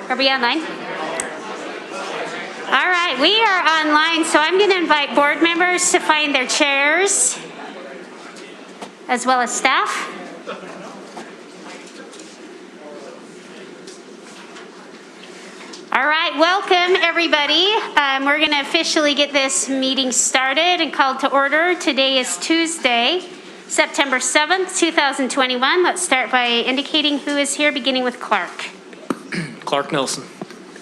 Are we online? All right, we are online, so I'm going to invite board members to find their chairs, as well as staff. All right, welcome everybody. We're going to officially get this meeting started and called to order. Today is Tuesday, September 7th, 2021. Let's start by indicating who is here, beginning with Clark. Clark Nelson.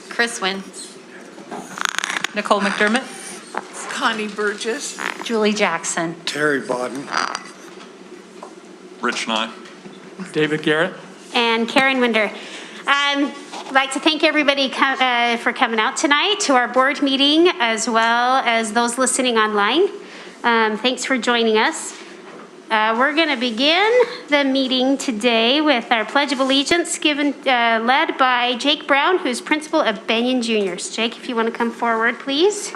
Chris Wynn. Nicole McDermott. Connie Burgess. Julie Jackson. Terry Bodden. Rich Nye. David Garrett. And Karen Winder. I'd like to thank everybody for coming out tonight to our board meeting, as well as those listening online. Thanks for joining us. We're going to begin the meeting today with our Pledge of Allegiance led by Jake Brown, who's principal of Benyon Juniors. Jake, if you want to come forward, please.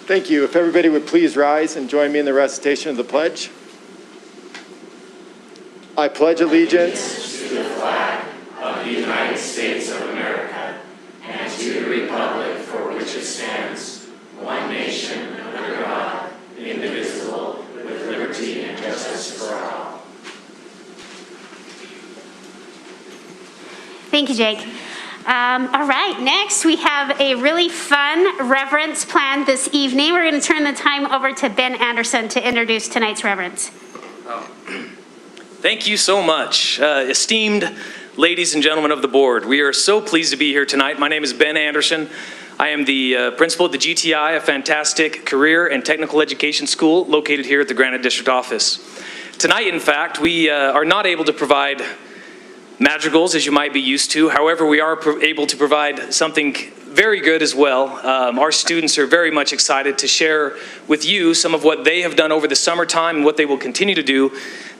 Thank you. If everybody would please rise and join me in the recitation of the pledge. I pledge allegiance to the flag of the United States of America and to the republic for which it stands, one nation under God, indivisible, with liberty and justice for all. Thank you, Jake. All right, next we have a really fun reverence planned this evening. We're going to turn the time over to Ben Anderson to introduce tonight's reverence. Thank you so much, esteemed ladies and gentlemen of the board. We are so pleased to be here tonight. My name is Ben Anderson. I am the principal at the GTI, a fantastic career and technical education school located here at the Granite District Office. Tonight, in fact, we are not able to provide madrigals as you might be used to. However, we are able to provide something very good as well. Our students are very much excited to share with you some of what they have done over the summertime and what they will continue to do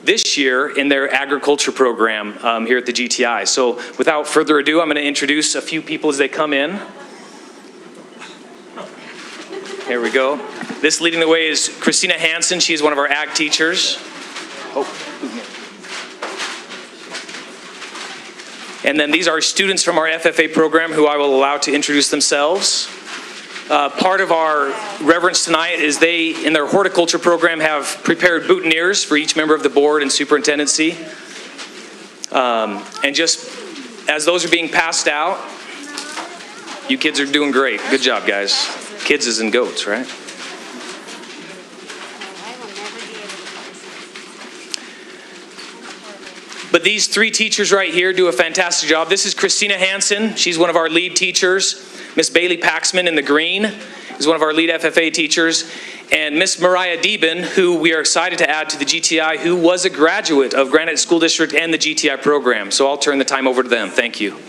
this year in their agriculture program here at the GTI. So without further ado, I'm going to introduce a few people as they come in. Here we go. This leading the way is Christina Hansen. She is one of our ag teachers. And then these are students from our FFA program who I will allow to introduce themselves. Part of our reverence tonight is they, in their horticulture program, have prepared boutonnieres for each member of the board and superintendency. And just as those are being passed out, you kids are doing great. Good job, guys. Kids is in goats, right? But these three teachers right here do a fantastic job. This is Christina Hansen. She's one of our lead teachers. Miss Bailey Paxman in the green is one of our lead FFA teachers. And Miss Mariah Deben, who we are excited to add to the GTI, who was a graduate of Granite School District and the GTI program. So I'll turn the time over to them. Thank you.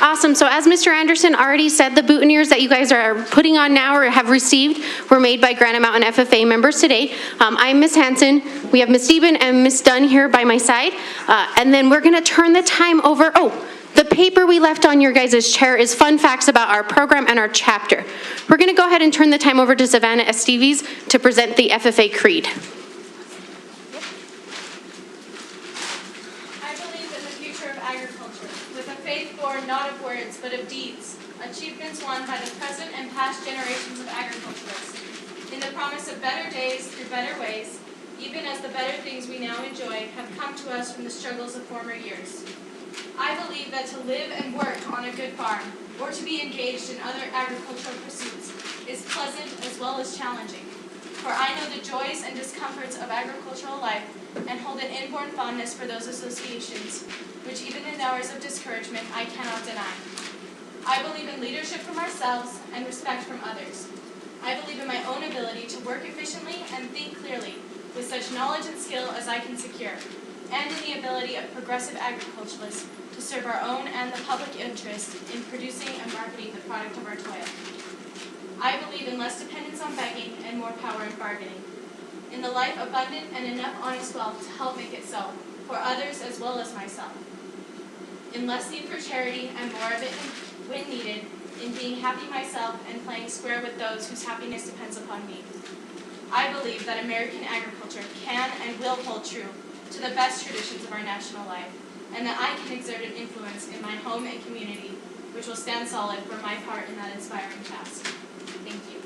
Awesome. So as Mr. Anderson already said, the boutonnieres that you guys are putting on now or have received were made by Granite Mountain FFA members today. I'm Miss Hansen. We have Miss Deben and Miss Dunn here by my side. And then we're going to turn the time over. The paper we left on your guys' chair is fun facts about our program and our chapter. We're going to go ahead and turn the time over to Savannah Esteves to present the FFA Creed. Not of words, but of deeds, achievements won by the present and past generations of agriculturists, in the promise of better days through better ways, even as the better things we now enjoy have come to us from the struggles of former years. I believe that to live and work on a good farm, or to be engaged in other agricultural pursuits, is pleasant as well as challenging, for I know the joys and discomforts of agricultural life and hold an inborn fondness for those associations, which even in hours of discouragement I cannot deny. I believe in leadership from ourselves and respect from others. I believe in my own ability to work efficiently and think clearly with such knowledge and skill as I can secure, and in the ability of progressive agriculturalists to serve our own and the public interest in producing and marketing the product of our toil. I believe in less dependence on begging and more power in bargaining. In the life abundant and enough honest wealth to help make it so, for others as well as myself. In less need for charity and more of it when needed, in being happy myself and playing square with those whose happiness depends upon me. I believe that American agriculture can and will hold true to the best traditions of our national life, and that I can exert an influence in my home and community, which will stand solid for my part in that inspiring task. Thank you.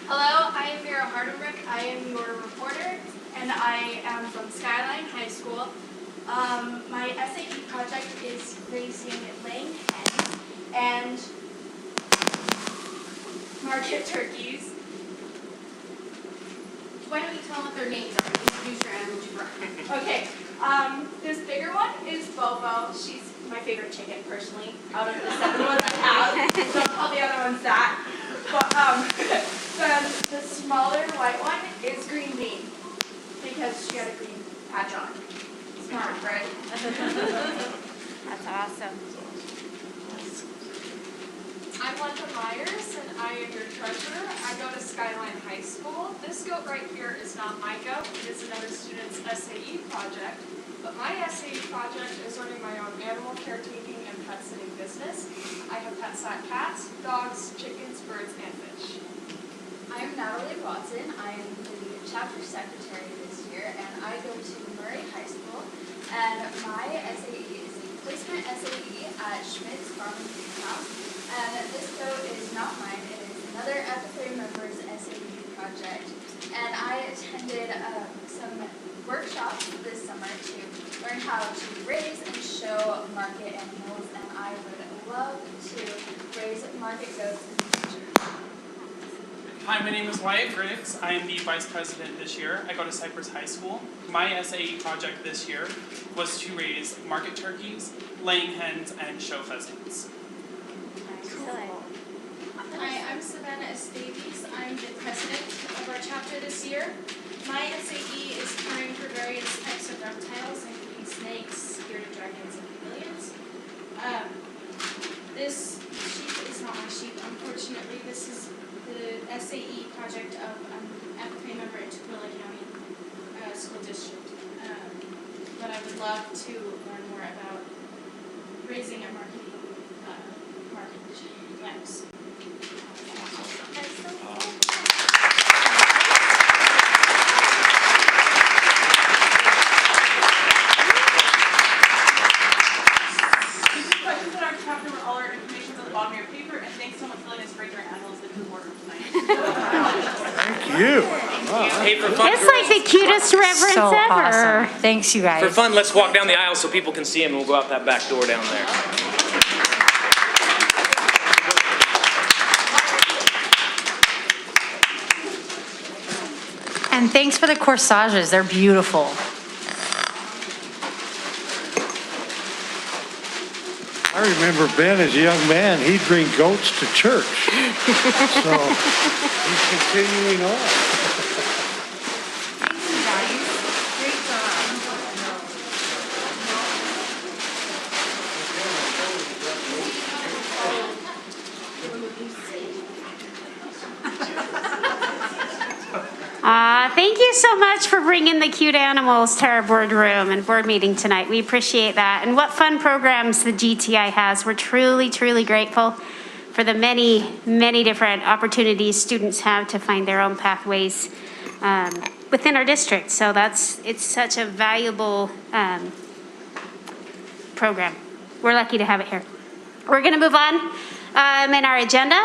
Hello, I am Mira Hardenbrick. I am your reporter, and I am from Skyline High School. My SAE project is laying hens and market turkeys. Why don't you tell them what their names are? Introduce your animal to Brooke. Okay, this bigger one is Bobo. She's my favorite chicken, personally, out of the 7 ones I have. So I'll call the other ones that. But then the smaller white one is Green Bean, because she had a green patch on. Smart, right? That's awesome. I'm Linda Myers, and I am your treasurer. I go to Skyline High School. This goat right here is not my goat. It is another student's SAE project. But my SAE project is running my own animal caretaking and pet sitting business. I have pet sat cats, dogs, chickens, birds, and fish. I'm Natalie Watson. I am the chapter secretary this year, and I go to Murray High School. And my SAE is a placement SAE at Schmidt's Farm and Food House. And this goat is not mine. It is another FFA member's SAE project. And I attended some workshops this summer to learn how to raise and show market animals. And I would love to raise market goats in the future. Hi, my name is Wyatt Griggs. I am the vice president this year. I go to Cypress High School. My SAE project this year was to raise market turkeys, laying hens, and show pheasants. Hi, I'm Savannah Estaves. I'm the president of our chapter this year. My SAE is caring for various types of reptiles, including snakes, bearded dragons, and chameleons. This sheep is not my sheep, unfortunately. This is the SAE project of FFA member in Tooele County School District. But I would love to learn more about raising and marketing market lambs. Questions in our chapter with all our information at the bottom of your paper, and thanks so much for letting us bring our animals into the boardroom tonight. Thank you. Hey, for fun, It's like the cutest reverence So ever. awesome. Thanks, you guys. for fun, let's walk down the aisle so people can see him, and we'll go out that back door down there. And thanks for the corsages. They're beautiful. I remember Ben as a young man, he'd bring goats to church. So he's continuing on. Great job. Thank you so much for bringing the cute animals to our boardroom and board meeting tonight. We appreciate that. And what fun programs the GTI has. We're truly, truly grateful for the many, many different opportunities students have to find their own pathways within our district. So it's such a valuable program. We're lucky to have it here. We're going to move on in our agenda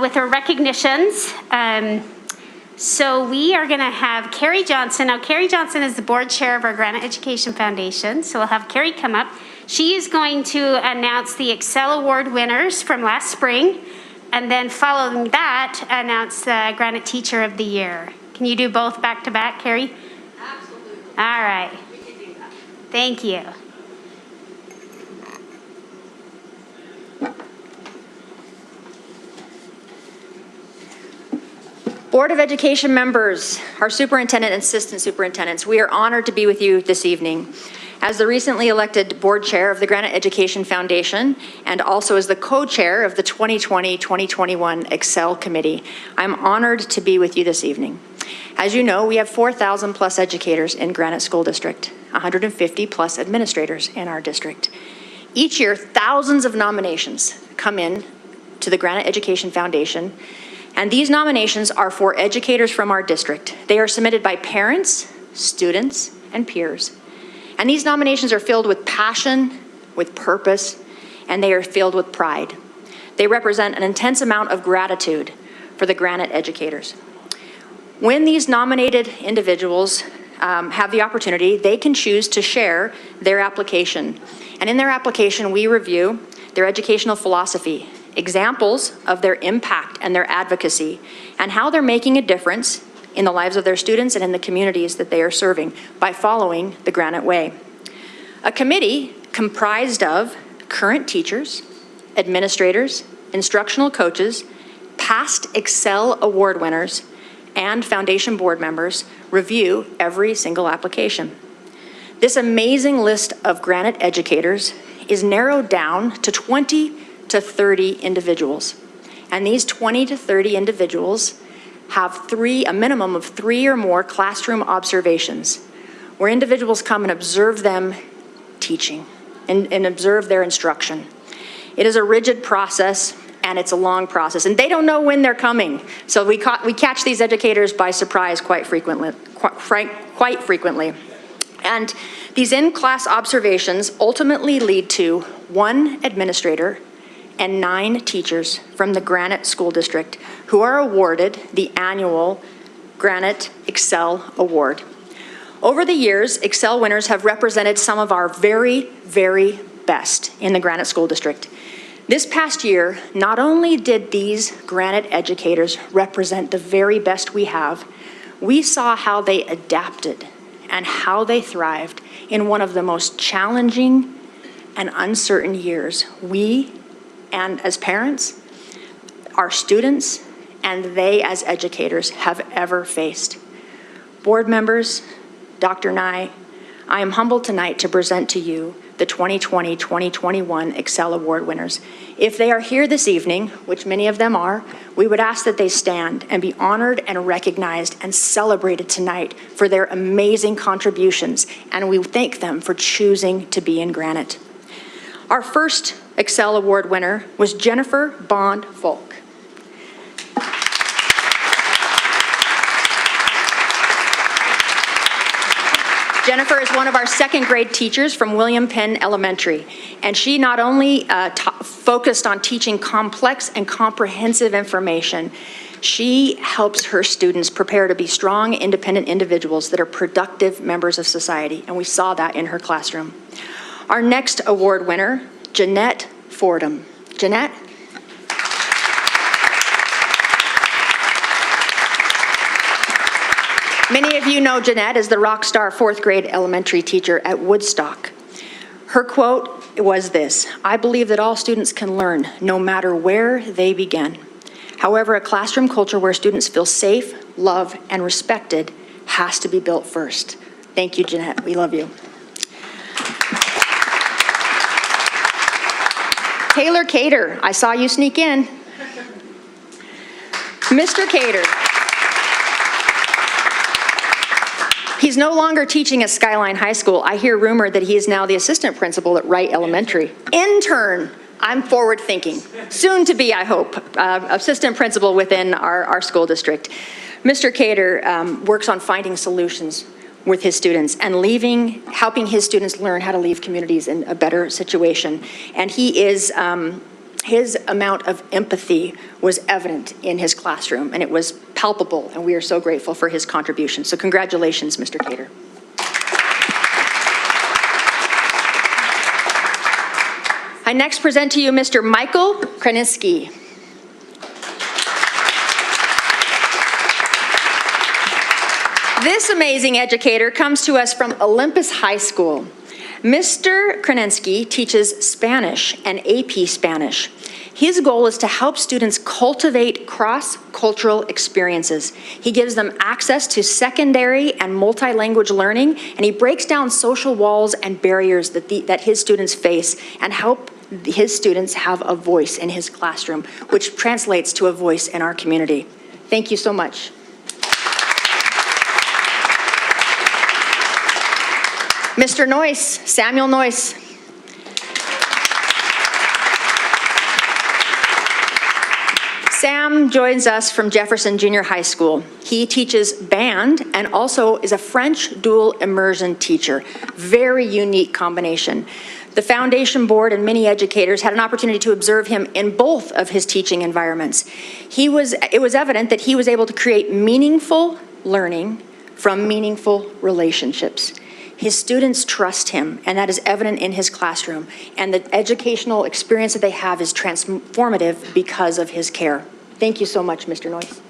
with our recognitions. So we are going to have Carrie Johnson. Now, Carrie Johnson is the board chair of our Granite Education Foundation. So we'll have Carrie come up. She is going to announce the Excel Award winners from last spring. And then following that, announce the Granite Teacher of the Year. Can you do both back to back, Carrie? Absolutely. All right. We can do that. Thank you. Board of Education members, our superintendent and assistant superintendents, we are honored to be with you this evening. As the recently elected board chair of the Granite Education Foundation and also as the co-chair of the 2020-2021 Excel Committee, I'm honored to be with you this evening. As you know, we have 4,000 plus educators in Granite School District, 150 plus administrators in our district. Each year, thousands of nominations come in to the Granite Education Foundation, and these nominations are for educators from our district. They are submitted by parents, students, and peers. And these nominations are filled with passion, with purpose, and they are filled with pride. They represent an intense amount of gratitude for the Granite educators. When these nominated individuals have the opportunity, they can choose to share their application. And in their application, we review their educational philosophy, examples of their impact and their advocacy, and how they're making a difference in the lives of their students and in the communities that they are serving by following the Granite Way. A committee comprised of current teachers, administrators, instructional coaches, past Excel Award winners, and Foundation board members review every single application. This amazing list of Granite educators is narrowed down to 20 to 30 individuals. And these 20 to 30 individuals have a minimum of 3 or more classroom observations, where individuals come and observe them teaching and observe their instruction. It is a rigid process, and it's a long process, and they don't know when they're coming. So we catch these educators by surprise quite frequently. And these in-class observations ultimately lead to 1 administrator and 9 teachers from the Granite School District who are awarded the annual Granite Excel Award. Over the years, Excel winners have represented some of our very, very best in the Granite School District. This past year, not only did these Granite educators represent the very best we have, we saw how they adapted and how they thrived in one of the most challenging and uncertain years we, and as parents, our students, and they as educators have ever faced. Board members, Dr. Nye, I am humbled tonight to present to you the 2020-2021 Excel Award winners. If they are here this evening, which many of them are, we would ask that they stand and be honored and recognized and celebrated tonight for their amazing contributions, and we thank them for choosing to be in Granite. Our first Excel Award winner was Jennifer Bond Folk. Jennifer is one of our second grade teachers from William Penn Elementary, and she not only focused on teaching complex and comprehensive information, she helps her students prepare to be strong, independent individuals that are productive members of society, and we saw that in her classroom. Our next award winner, Jeanette Fordham. Jeanette? Many of you know Jeanette as the rock star 4th grade elementary teacher at Woodstock. Her quote was this: "I believe that all students can learn no matter where they begin. However, a classroom culture where students feel safe, loved, and respected has to be built first." Thank you, Jeanette. We love you. Taylor Cater, I saw you sneak in. Mr. Cater. He's no longer teaching at Skyline High School. I hear rumor that he is now the assistant principal at Wright Elementary. Intern, I'm forward thinking. Soon to be, I hope, assistant principal within our school district. Mr. Cater works on finding solutions with his students and helping his students learn how to leave communities in a better situation. And he is, his amount of empathy was evident in his classroom, and it was palpable, and we are so grateful for his contribution. So congratulations, Mr. Cater. I next present to you Mr. Michael Krasinski. This amazing educator comes to us from Olympus High School. Mr. Krasinski teaches Spanish and AP Spanish. His goal is to help students cultivate cross-cultural experiences. He gives them access to secondary and multi-language learning, and he breaks down social walls and barriers that his students face and help his students have a voice in his classroom, which translates to a voice in our community. Thank you so much. Mr. Noyce, Samuel Noyce. Sam joins us from Jefferson Junior High School. He teaches band and also is a French dual immersion teacher. Very unique combination. The foundation board and many educators had an opportunity to observe him in both of his teaching environments. It was evident that he was able to create meaningful learning from meaningful relationships. His students trust him, and that is evident in his classroom. And the educational experience that they have is transformative because of his care. Thank you so much, Mr. Noyce.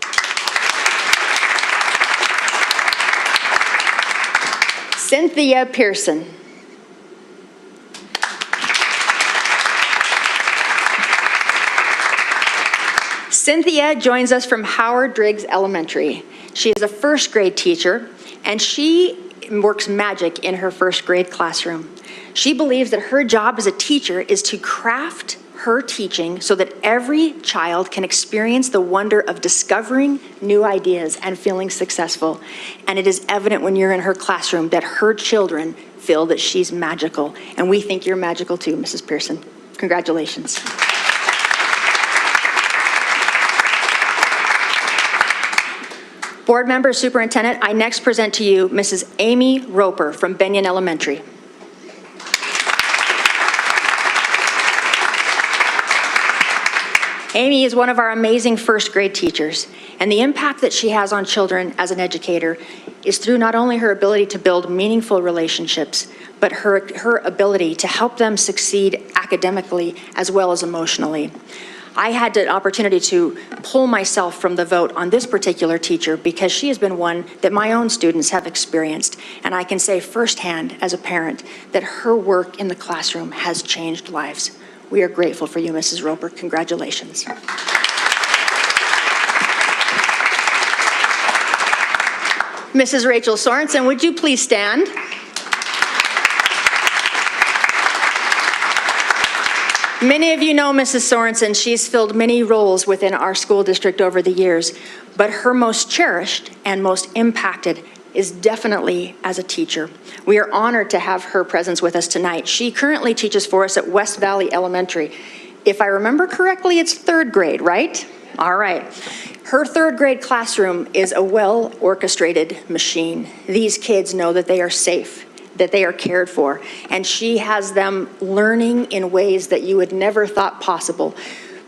Cynthia Pearson. Cynthia joins us from Howard Driggs Elementary. She is a first grade teacher, and she works magic in her first grade classroom. She believes that her job as a teacher is to craft her teaching so that every child can experience the wonder of discovering new ideas and feeling successful. And it is evident when you're in her classroom that her children feel that she's magical. And we think you're magical too, Mrs. Pearson. Congratulations. Board member, superintendent, I next present to you Mrs. Amy Roper from Benyon Elementary. Amy is one of our amazing first grade teachers, and the impact that she has on children as an educator is through not only her ability to build meaningful relationships, but her ability to help them succeed academically as well as emotionally. I had the opportunity to pull myself from the vote on this particular teacher because she has been one that my own students have experienced. And I can say firsthand as a parent that her work in the classroom has changed lives. We are grateful for you, Mrs. Roper. Congratulations. Mrs. Rachel Sorensen, would you please stand? Many of you know Mrs. Sorensen. She's filled many roles within our school district over the years, but her most cherished and most impacted is definitely as a teacher. We are honored to have her presence with us tonight. She currently teaches for us at West Valley Elementary. If I remember correctly, it's third grade, right? All right. Her third grade classroom is a well-orchestrated machine. These kids know that they are safe, that they are cared for, and she has them learning in ways that you would never thought possible.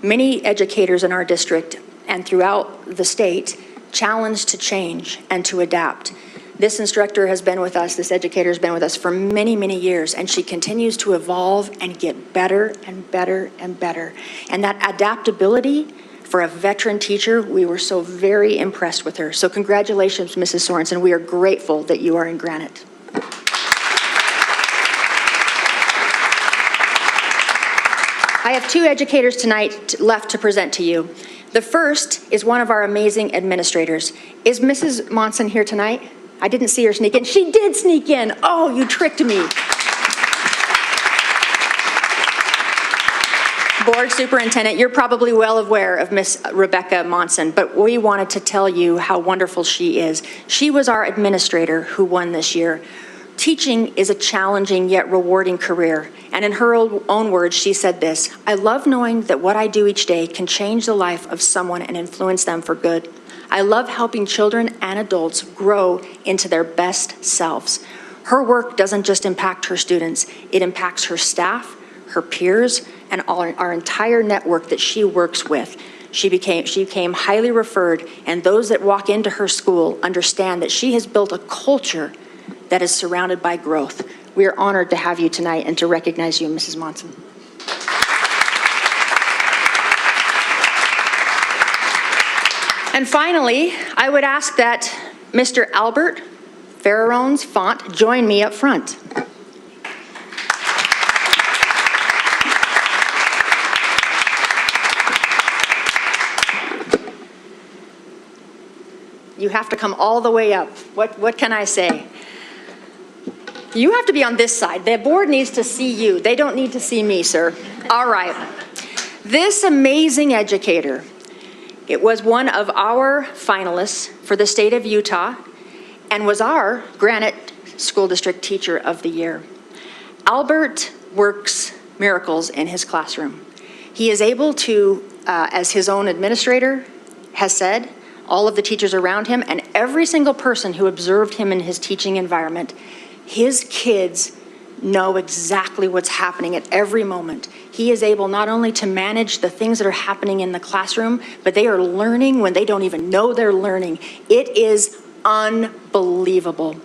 Many educators in our district and throughout the state challenged to change and to adapt. This instructor has been with us, this educator has been with us for many, many years, and she continues to evolve and get better and better and better. And that adaptability for a veteran teacher, we were so very impressed with her. So congratulations, Mrs. Sorensen. We are grateful that you are in Granite. I have two educators tonight left to present to you. The first is one of our amazing administrators. Is Mrs. Monson here tonight? I didn't see her sneak in. She did sneak in. Oh, you tricked me. Board Superintendent, you're probably well aware of Miss Rebecca Monson, but we wanted to tell you how wonderful she is. She was our administrator who won this year. Teaching is a challenging yet rewarding career, and in her own words, she said this: "I love knowing that what I do each day can change the life of someone and influence them for good. I love helping children and adults grow into their best selves." Her work doesn't just impact her students, it impacts her staff, her peers, and our entire network that she works with. She became highly referred, and those that walk into her school understand that she has built a culture that is surrounded by growth. We are honored to have you tonight and to recognize you, Mrs. Monson. And finally, I would ask that Mr. Albert Farrarones Font join me up front. You have to come all the way up. What can I say? You have to be on this side. The board needs to see you. They don't need to see me, sir. All right. This amazing educator, it was one of our finalists for the state of Utah and was our Granite School District Teacher of the Year. Albert works miracles in his classroom. He is able to, as his own administrator has said, all of the teachers around him, and every single person who observed him in his teaching environment, his kids know exactly what's happening at every moment. He is able not only to manage the things that are happening in the classroom, but they are learning when they don't even know they're learning. It is unbelievable.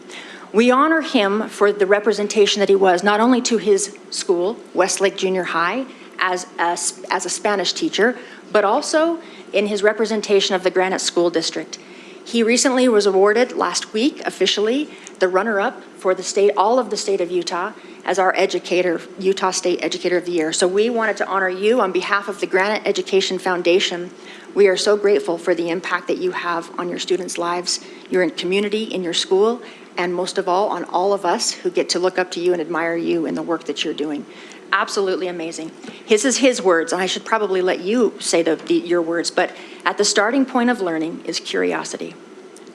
We honor him for the representation that he was, not only to his school, Westlake Junior High, as a Spanish teacher, but also in his representation of the Granite School District. He recently was awarded last week, officially, the runner-up for the state, all of the state of Utah, as our educator, Utah State Educator of the Year. So we wanted to honor you on behalf of the Granite Education Foundation. We are so grateful for the impact that you have on your students' lives, your community, in your school, and most of all, on all of us who get to look up to you and admire you in the work that you're doing. Absolutely amazing. This is his words, and I should probably let you say your words, but at the starting point of learning is curiosity.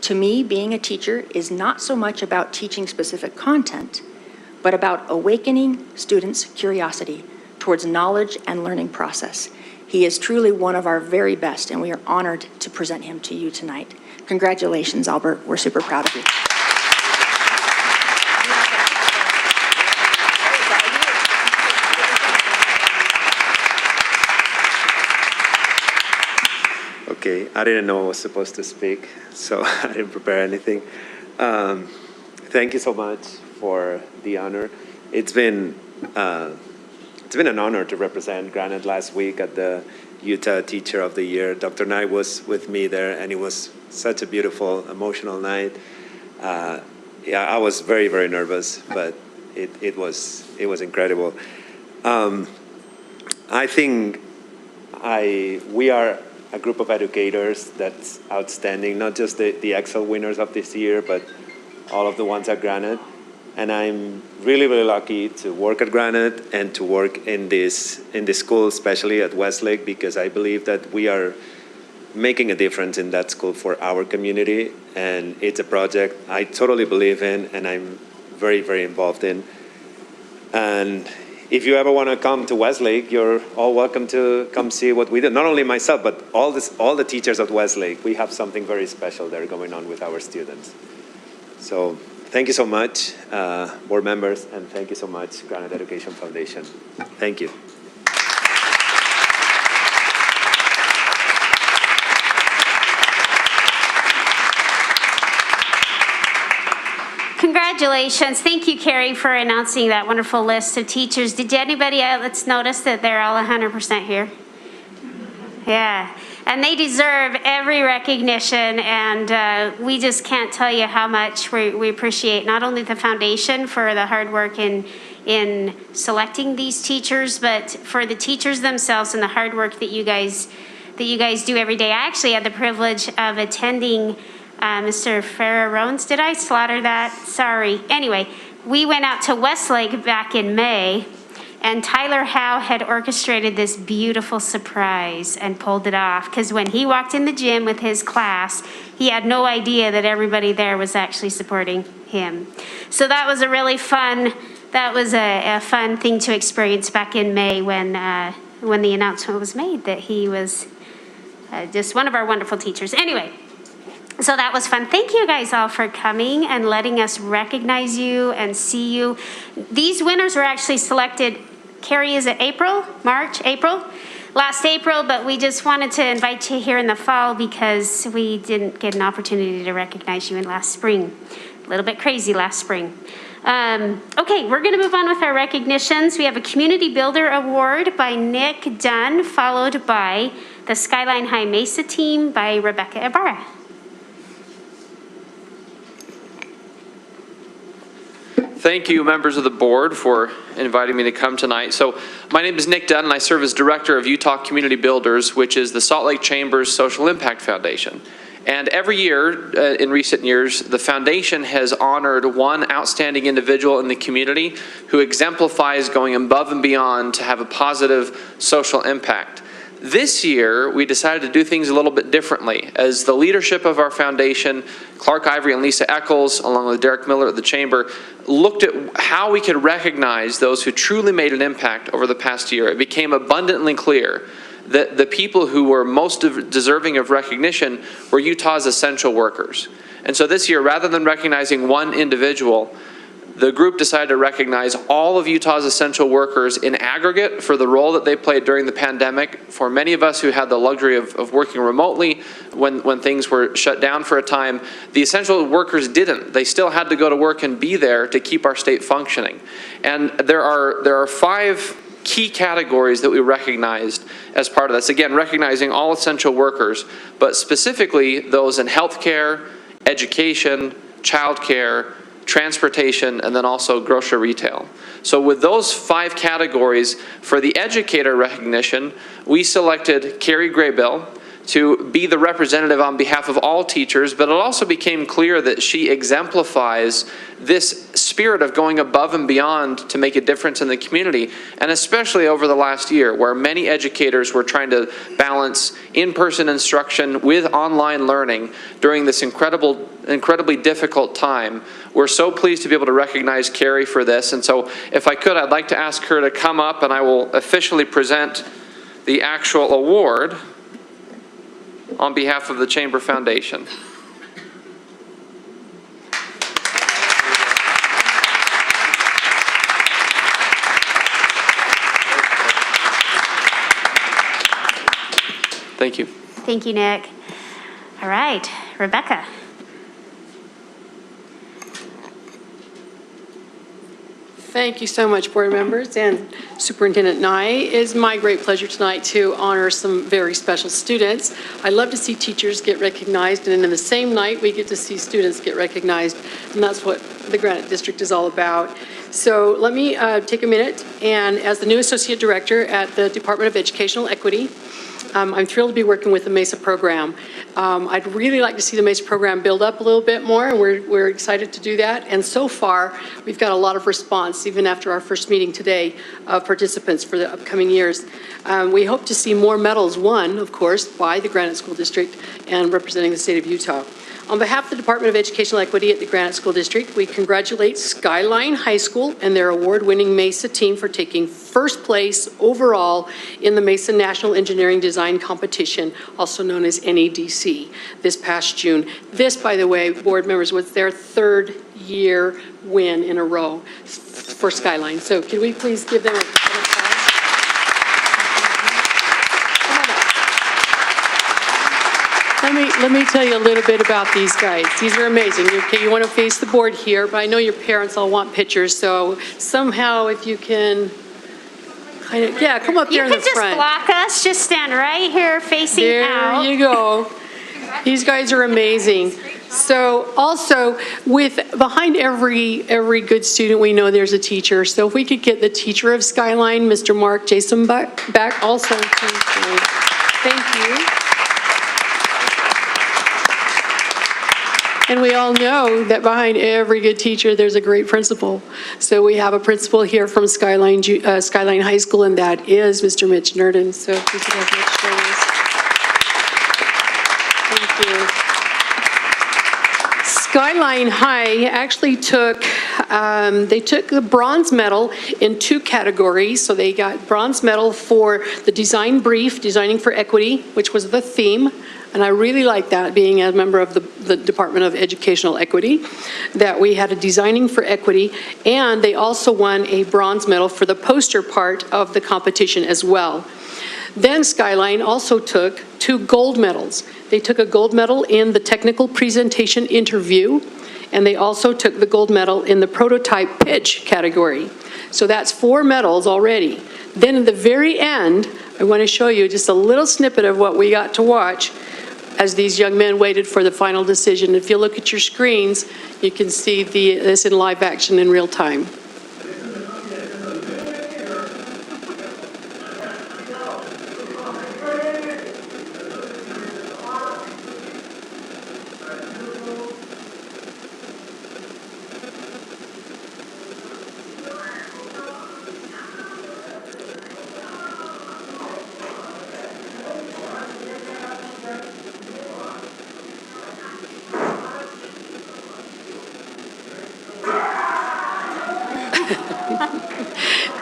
To me, being a teacher is not so much about teaching specific content, but about awakening students' curiosity towards knowledge and learning process. He is truly one of our very best, and we are honored to present him to you tonight. Congratulations, Albert. We're super proud of you. Okay, I didn't know I was supposed to speak, so I didn't prepare anything. Thank you so much for the honor. It's been an honor to represent Granite last week at the Utah Teacher of the Year. Dr. Knight was with me there, and it was such a beautiful, emotional night. Yeah, I was very, very nervous, but it was incredible. I think we are a group of educators that's outstanding, not just the Excel winners of this year, but all of the ones at Granite. And I'm really, really lucky to work at Granite and to work in this school, especially at Westlake, because I believe that we are making a difference in that school for our community. And it's a project I totally believe in and I'm very, very involved in. And if you ever want to come to Westlake, you're all welcome to come see what we do. Not only myself, but all the teachers at Westlake. We have something very special there going on with our students. So thank you so much, board members, and thank you so much, Granite Education Foundation. Thank you. Congratulations. Thank you, Carrie, for announcing that wonderful list of teachers. Did anybody else notice that they're all 100% here? Yeah. And they deserve every recognition, and we just can't tell you how much we appreciate not only the foundation for the hard work in selecting these teachers, but for the teachers themselves and the hard work that you guys do every day. I actually had the privilege of attending Mr. Farrow-Rones. Did I slaughter that? Sorry. Anyway, we went out to Westlake back in May, and Tyler Howe had orchestrated this beautiful surprise and pulled it off, because when he walked in the gym with his class, he had no idea that everybody there was actually supporting him. So that was a really fun, a fun thing to experience back in May when the announcement was made that he was just one of our wonderful teachers. Anyway, so that was fun. Thank you guys all for coming and letting us recognize you and see you. These winners were actually selected, Carrie, is it April? Last April, but we just wanted to invite you here in the fall because we didn't get an opportunity to recognize you in last spring. A little bit crazy last spring. Okay, we're going to move on with our recognitions. We have a Community Builder Award by Nick Dunn, followed by the Skyline High Mesa team by Rebecca Ibarra. Thank you, members of the board, for inviting me to come tonight. So my name is Nick Dunn, and I serve as Director of Utah Community Builders, which is the Salt Lake Chamber's Social Impact Foundation. And every year, in recent years, the foundation has honored one outstanding individual in the community who exemplifies going above and beyond to have a positive social impact. This year, we decided to do things a little bit differently. As the leadership of our foundation, Clark Ivory and Lisa Eccles, along with Derek Miller at the Chamber, looked at how we could recognize those who truly made an impact over the past year. It became abundantly clear that the people who were most deserving of recognition were Utah's essential workers. And so this year, rather than recognizing one individual, the group decided to recognize all of Utah's essential workers in aggregate for the role that they played during the pandemic. For many of us who had the luxury of working remotely when things were shut down for a time, the essential workers didn't. They still had to go to work and be there to keep our state functioning. And there are 5 key categories that we recognized as part of this. Again, recognizing all essential workers, but specifically those in healthcare, education, childcare, transportation, and then also grocery retail. So with those 5 categories, for the educator recognition, we selected Carrie Graybill to be the representative on behalf of all teachers, but it also became clear that she exemplifies this spirit of going above and beyond to make a difference in the community, and especially over the last year where many educators were trying to balance in-person instruction with online learning during this incredibly difficult time. We're so pleased to be able to recognize Carrie for this, and so if I could, I'd like to ask her to come up and I will officially present the actual award on behalf of the Chamber Foundation. Thank you. Thank you, Nick. All right, Rebecca. Thank you so much, board members and Superintendent Nye. It is my great pleasure tonight to honor some very special students. I love to see teachers get recognized, and in the same night, we get to see students get recognized, and that's what the Granite District is all about. So let me take a minute, and as the new Associate Director at the Department of Educational Equity, I'm thrilled to be working with the MESA program. I'd really like to see the MESA program build up a little bit more, and we're excited to do that. And so far, we've got a lot of response, even after our first meeting today, of participants for the upcoming years. We hope to see more medals won, of course, by the Granite School District and representing the state of Utah. On behalf of the Department of Educational Equity at the Granite School District, we congratulate Skyline High School and their award-winning MESA team for taking first place overall in the MESA National Engineering Design Competition, also known as NEDC, this past June. This, by the way, board members, was their 3rd year win in a row for Skyline. So can we please give them a applause? Let me tell you a little bit about these guys. These are amazing. Okay, you want to face the board here, but I know your parents all want pictures, so somehow if you can kind of, yeah, come up there in the front. You can just block us. Just stand right here facing out. There you go. These guys are amazing. So also, behind every good student, we know there's a teacher. So if we could get the teacher of Skyline, Mr. Mark Jason back also. Thank you. And we all know that behind every good teacher, there's a great principal. So we have a principal here from Skyline High School, and that is Mr. Mitch Nurden. So if we could have Mitch join us. Thank you. Skyline High actually took the bronze medal in 2 categories. So they got bronze medal for the design brief, Designing for Equity, which was the theme. And I really like that, being a member of the Department of Educational Equity, that we had a Designing for Equity, and they also won a bronze medal for the poster part of the competition as well. Then Skyline also took 2 gold medals. They took a gold medal in the technical presentation interview, and they also took the gold medal in the prototype pitch category. So that's 4 medals already. Then at the very end, I want to show you just a little snippet of what we got to watch as these young men waited for the final decision. If you look at your screens, you can see this in live action in real time.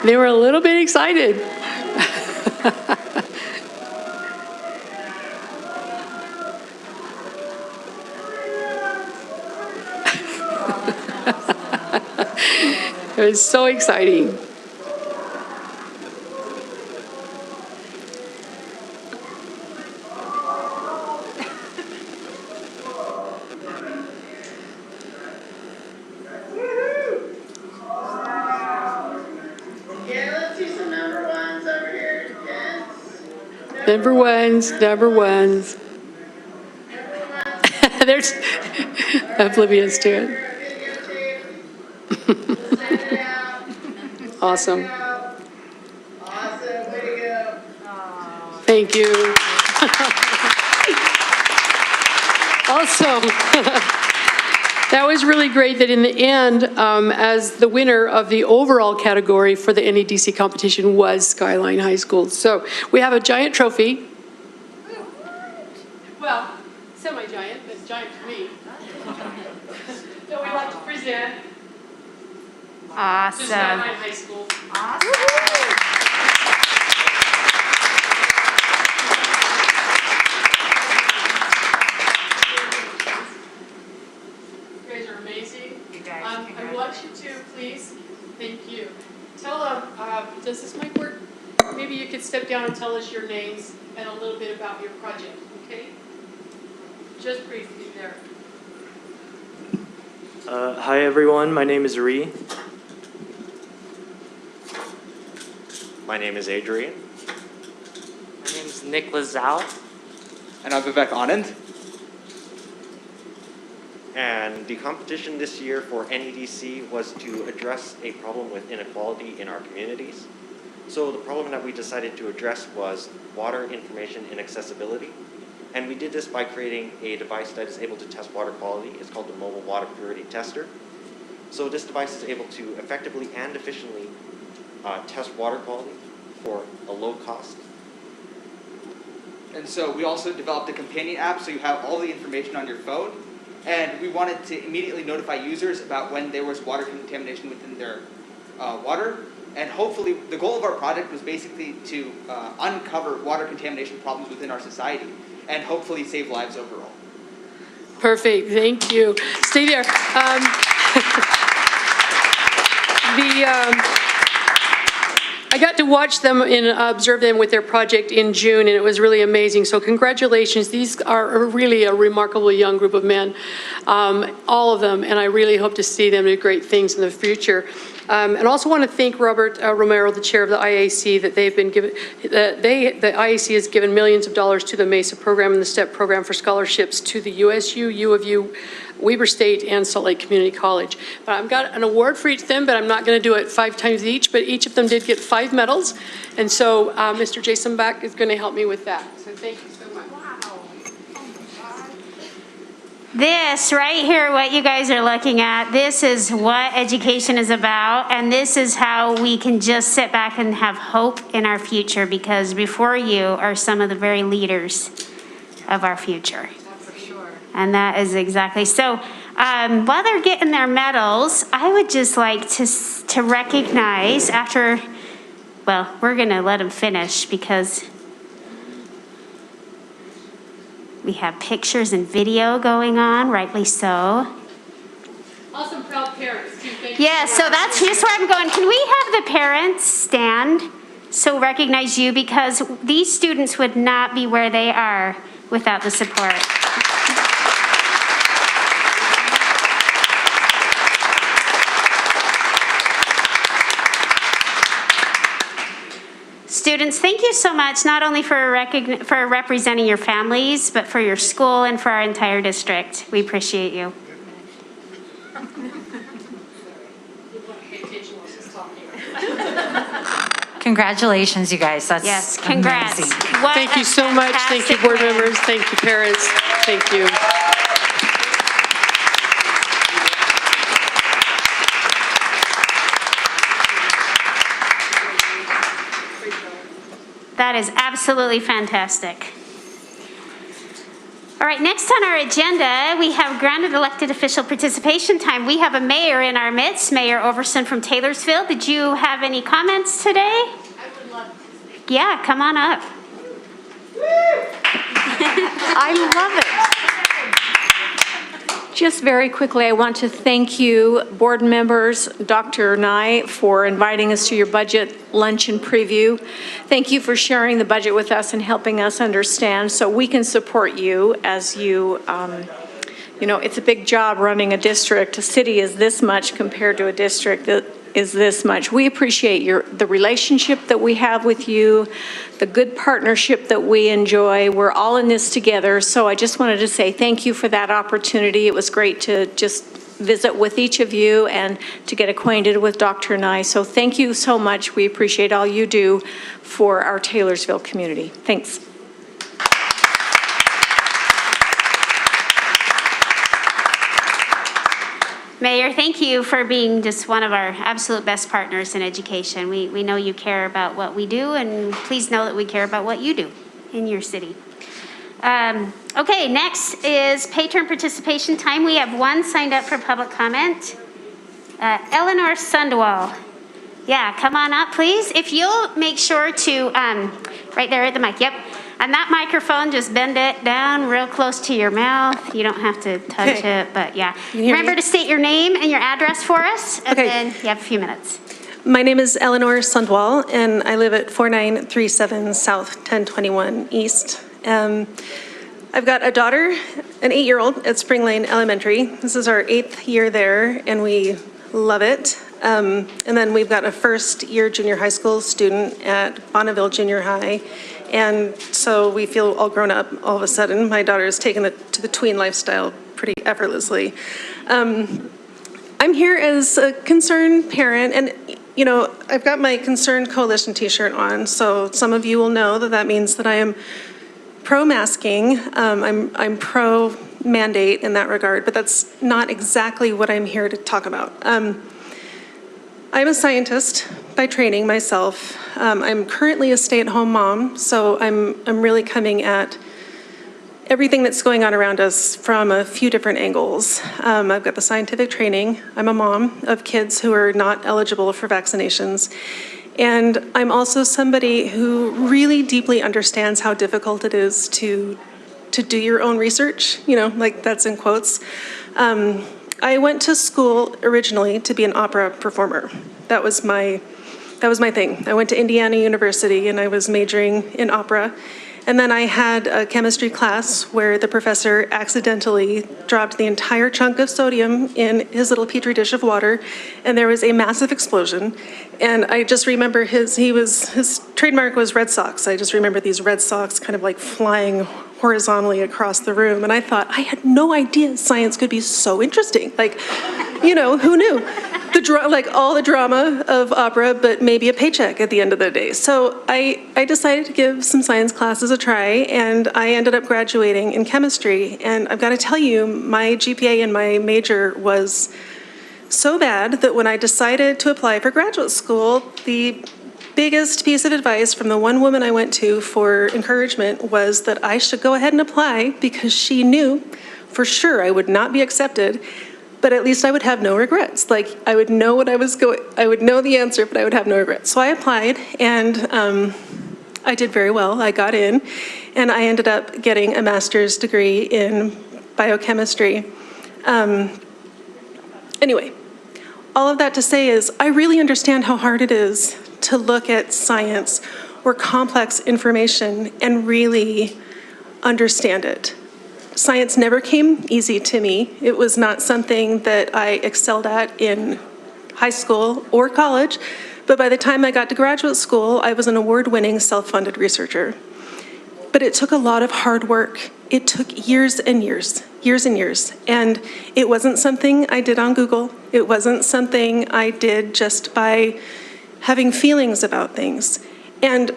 They were a little bit excited. It was so exciting. Yeah, let's see some number ones over here, kids. Number ones. There's oblivious to it. Awesome. Awesome, way to go. Thank you. Also, that was really great that in the end, as the winner of the overall category for the NEDC competition was Skyline High School. So we have a giant trophy. Well, semi-giant, but giant for me. That we'd like to present to Awesome. Skyline High School. You guys are amazing. You guys, I want you to, please, thank you. Tell them, does this mic work? Maybe you could step down and tell us your names and a little bit about your project, okay? Just briefly there. Hi everyone, my name is Ree. My name is Adrian. My name is Nicholas Zhao. And I'm Vivek Anand. And the competition this year for NEDC was to address a problem with inequality in our communities. So the problem that we decided to address was water information inaccessibility. And we did this by creating a device that is able to test water quality. It's called the Mobile Water Purity Tester. So this device is able to effectively and efficiently test water quality for a low cost. And so we also developed a companion app so you have all the information on your phone. And we wanted to immediately notify users about when there was water contamination within their water. And hopefully, the goal of our project was basically to uncover water contamination problems within our society and hopefully save lives overall. Perfect, thank you. Stay there. I got to watch them and observe them with their project in June, and it was really amazing. So congratulations. These are really a remarkable young group of men, all of them, and I really hope to see them do great things in the future. And also want to thank Robert Romero, the chair of the IAC, that they've been given, the IAC has given millions of dollars to the MESA program and the STEP program for scholarships to the USU, U of U, Weber State, and Salt Lake Community College. But I've got an award for each of them, but I'm not going to do it 5 times each, but each of them did get 5 medals. And so Mr. Jason Back is going to help me with that. So thank you so much. This right here, what you guys are looking at, this is what education is about, and this is how we can just sit back and have hope in our future, because before you are some of the very leaders of our future. For sure. And that is exactly, so while they're getting their medals, I would just like to recognize after, well, we're gonna let them finish because we have pictures and video going on, rightly so. Awesome, proud parents, too. Thank you. Yeah, so that's just where I'm going. Can we have the parents stand so recognize you, because these students would not be where they are without the support. Students, thank you so much, not only for representing your families, but for your school and for our entire district. We appreciate you. Congratulations, you guys. That's yes, congrats. Amazing. Thank you so much. Thank you, board members. Thank you, parents. Thank you. That is absolutely fantastic. All right, next on our agenda, we have granted elected official participation time. We have a mayor in our midst, Mayor Overson from Taylorsville. Did you have any comments today? I would love to speak. Yeah, come on up. I love it. Just very quickly, I want to thank you, board members, Dr. Nye, for inviting us to your budget luncheon preview. Thank you for sharing the budget with us and helping us understand so we can support you as you, you know, it's a big job running a district. A city is this much compared to a district that is this much. We appreciate the relationship that we have with you, the good partnership that we enjoy. We're all in this together. So I just wanted to say thank you for that opportunity. It was great to just visit with each of you and to get acquainted with Dr. Nye. So thank you so much. We appreciate all you do for our Taylorsville community. Thanks. Mayor, thank you for being just one of our absolute best partners in education. We know you care about what we do, and please know that we care about what you do in your city. Okay, next is patron participation time. We have one signed up for public comment. Eleanor Sundwall. Yeah, come on up, please. If you'll make sure to, right there at the mic, yep. And that microphone, just bend it down real close to your mouth. You don't have to touch it, but yeah. Remember to state your name and your address for us, and then you have a few minutes. My name is Eleanor Sundwall, and I live at 4937 South 1021 East. I've got a daughter, an 8-year-old at Spring Lane Elementary. This is our 8th year there, and we love it. And then we've got a first-year junior high school student at Bonneville Junior High. And so we feel all grown up all of a sudden. My daughter has taken it to the tween lifestyle pretty effortlessly. I'm here as a concerned parent, and you know, I've got my Concerned Coalition t-shirt on, so some of you will know that that means that I am pro-masking. I'm pro-mandate in that regard, but that's not exactly what I'm here to talk about. I'm a scientist by training myself. I'm currently a stay-at-home mom, so I'm really coming at everything that's going on around us from a few different angles. I've got the scientific training. I'm a mom of kids who are not eligible for vaccinations. And I'm also somebody who really deeply understands how difficult it is to do your own research, you know, like that's in quotes. I went to school originally to be an opera performer. That was my thing. I went to Indiana University and I was majoring in opera. And then I had a chemistry class where the professor accidentally dropped the entire chunk of sodium in his little petri dish of water, and there was a massive explosion. And I just remember his trademark was Red Sox. I just remember these Red Sox kind of like flying horizontally across the room. And I thought, I had no idea science could be so interesting. Like, you know, who knew? Like all the drama of opera, but maybe a paycheck at the end of the day. So I decided to give some science classes a try, and I ended up graduating in chemistry. And I've got to tell you, my GPA in my major was so bad that when I decided to apply for graduate school, the biggest piece of advice from the one woman I went to for encouragement was that I should go ahead and apply because she knew for sure I would not be accepted, but at least I would have no regrets. Like I would know what I would know the answer, but I would have no regrets. So I applied, and I did very well. I got in, and I ended up getting a master's degree in biochemistry. Anyway, all of that to say is I really understand how hard it is to look at science or complex information and really understand it. Science never came easy to me. It was not something that I excelled at in high school or college, but by the time I got to graduate school, I was an award-winning self-funded researcher. But it took a lot of hard work. It took years and years, and it wasn't something I did on Google. It wasn't something I did just by having feelings about things. And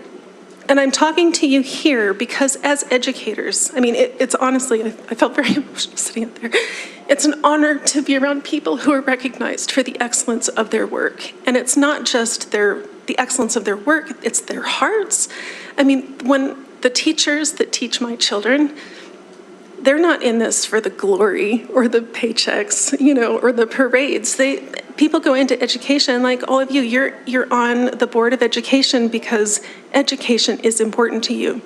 I'm talking to you here because as educators, I mean, it's honestly, I felt very emotional sitting up there. It's an honor to be around people who are recognized for the excellence of their work. And it's not just the excellence of their work, it's their hearts. I mean, when the teachers that teach my children, they're not in this for the glory or the paychecks, or the parades. People go into education, like all of you, you're on the Board of Education because education is important to you.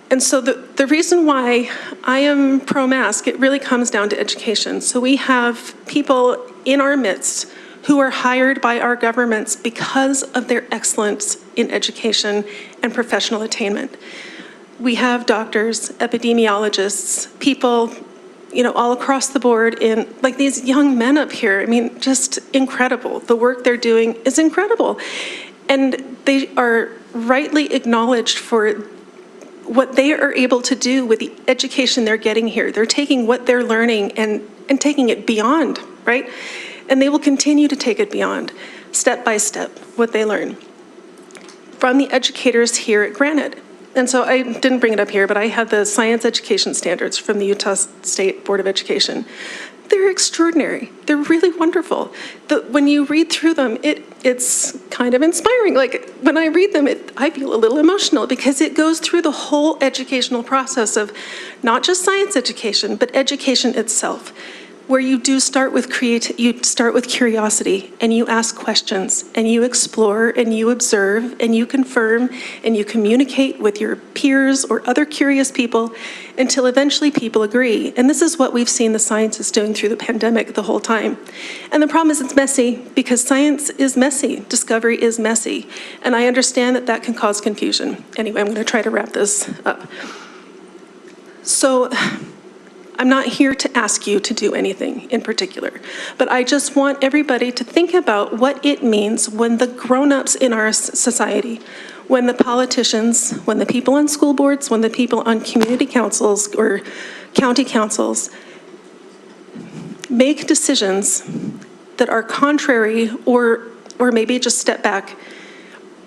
And so the reason why I am pro-mask, it really comes down to education. So we have people in our midst who are hired by our governments because of their excellence in education and professional attainment. We have doctors, epidemiologists, people, all across the board like these young men up here. I mean, just incredible. The work they're doing is incredible. And they are rightly acknowledged for what they are able to do with the education they're getting here. They're taking what they're learning and taking it beyond, right? And they will continue to take it beyond, step by step, what they learn from the educators here at Granite. And so I didn't bring it up here, but I have the science education standards from the Utah State Board of Education. They're extraordinary. They're really wonderful. When you read through them, it's kind of inspiring. Like when I read them, I feel a little emotional because it goes through the whole educational process of not just science education, but education itself, where you do start with curiosity, and you ask questions, and you explore, and you observe, and you confirm, and you communicate with your peers or other curious people until eventually people agree. And this is what we've seen the scientists doing through the pandemic the whole time. And the problem is it's messy because science is messy, discovery is messy, and I understand that can cause confusion. Anyway, I'm going to try to wrap this up. So, I'm not here to ask you to do anything in particular, but I just want everybody to think about what it means when the grown-ups in our society, when the politicians, when the people on school boards, when the people on community councils or county councils make decisions that are contrary or maybe just step back,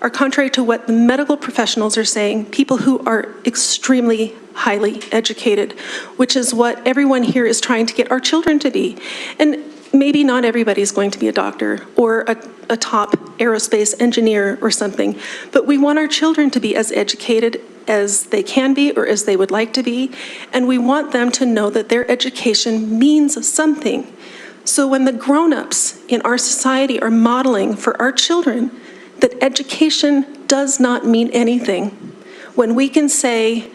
are contrary to what the medical professionals are saying, people who are extremely highly educated, which is what everyone here is trying to get our children to be. And maybe not everybody's going to be a doctor or a top aerospace engineer or something, but we want our children to be as educated as they can be or as they would like to be, and we want them to know that their education means something. So when the grown-ups in our society are modeling for our children that education does not mean anything, when we can say,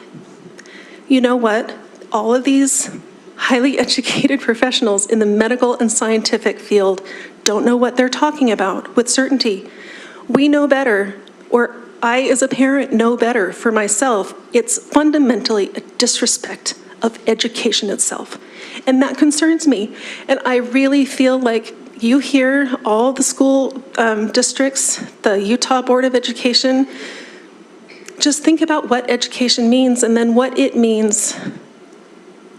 you know what, all of these highly educated professionals in the medical and scientific field don't know what they're talking about with certainty. We know better, or I as a parent know better for myself. It's fundamentally a disrespect of education itself. And that concerns me. And I really feel like you hear all the school districts, the Utah Board of Education, just think about what education means and then what it means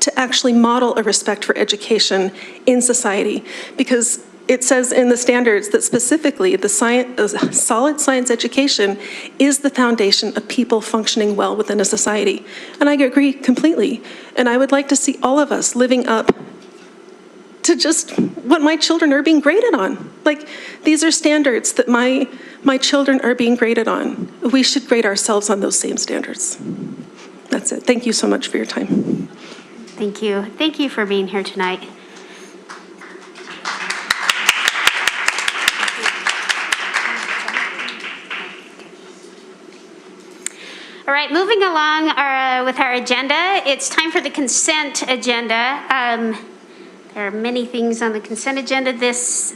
to actually model a respect for education in society. Because it says in the standards that specifically the solid science education is the foundation of people functioning well within a society. And I agree completely. And I would like to see all of us living up to just what my children are being graded on. Like, these are standards that my children are being graded on. We should grade ourselves on those same standards. That's it. Thank you so much for your time. Thank you. Thank you for being here tonight. All right, moving along with our agenda, it's time for the consent agenda. There are many things on the consent agenda this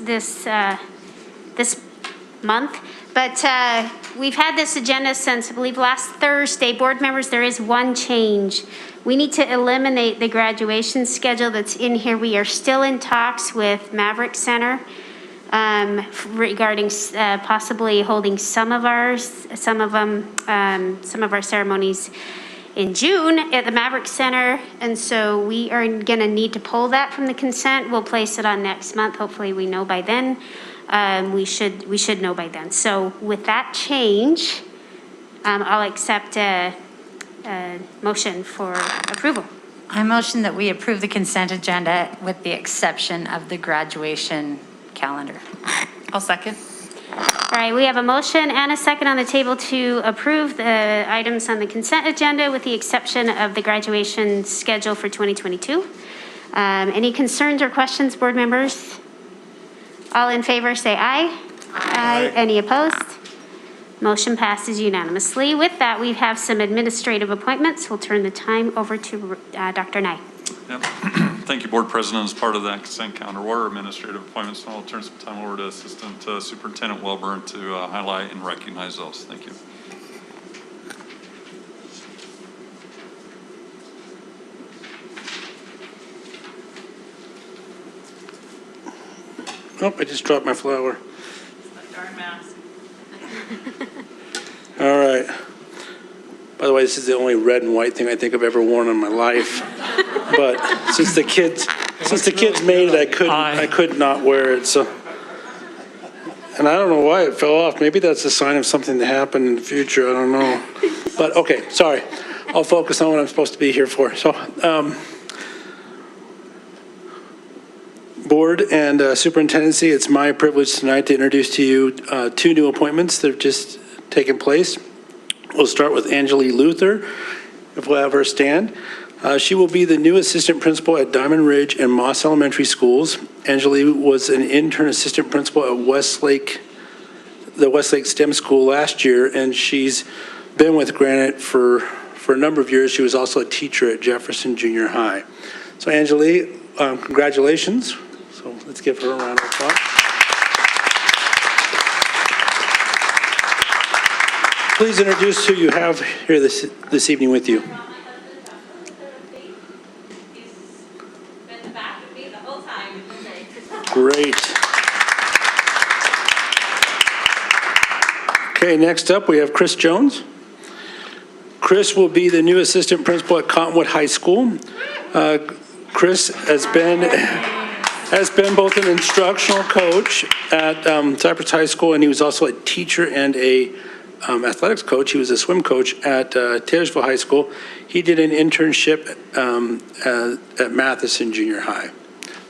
month, but we've had this agenda since, I believe, last Thursday. Board members, there is one change. We need to eliminate the graduation schedule that's in here. We are still in talks with Maverick Center regarding possibly holding some of our ceremonies in June at the Maverick Center, and so we are going to need to pull that from the consent. We'll place it on next month. Hopefully we know by then. We should know by then. So with that change, I'll accept a motion for approval. I motion that we approve the consent agenda with the exception of the graduation calendar. I'll second. All right, we have a motion and a second on the table to approve the items on the consent agenda with the exception of the graduation schedule for 2022. Any concerns or questions, board members? All in favor, say aye. Aye. Any opposed? Motion passes unanimously. With that, we have some administrative appointments. We'll turn the time over to Dr. Nye. Yep. Thank you, Board President. As part of that consent calendar, what are administrative appointments? I'll turn some time over to Assistant Superintendent Welburn to highlight and recognize those. Thank you. Oh, I just dropped my flower. Darn mask. All right. By the way, this is the only red and white thing I think I've ever worn in my life. But since the kids made it, I could not wear it. So, and I don't know why it fell off. Maybe that's a sign of something to happen in the future. I don't know. But okay, sorry. I'll focus on what I'm supposed to be here for. So, Board and Superintendency, it's my privilege tonight to introduce to you two new appointments that have just taken place. We'll start with Angelie Luther, if we'll have her stand. She will be the new assistant principal at Diamond Ridge and Moss Elementary Schools. Angelie was an intern assistant principal at the Westlake STEM School last year, and she's been with Granite for a number of years. She was also a teacher at Jefferson Junior High. So Angelie, congratulations. So let's give her a round of applause. Please introduce who you have here this evening with you. Great. Okay, next up we have Chris Jones. Chris will be the new assistant principal at Cottonwood High School. Chris has been both an instructional coach at Cypress High School, and he was also a teacher and a athletics coach. He was a swim coach at Taylorsville High School. He did an internship at Matheson Junior High.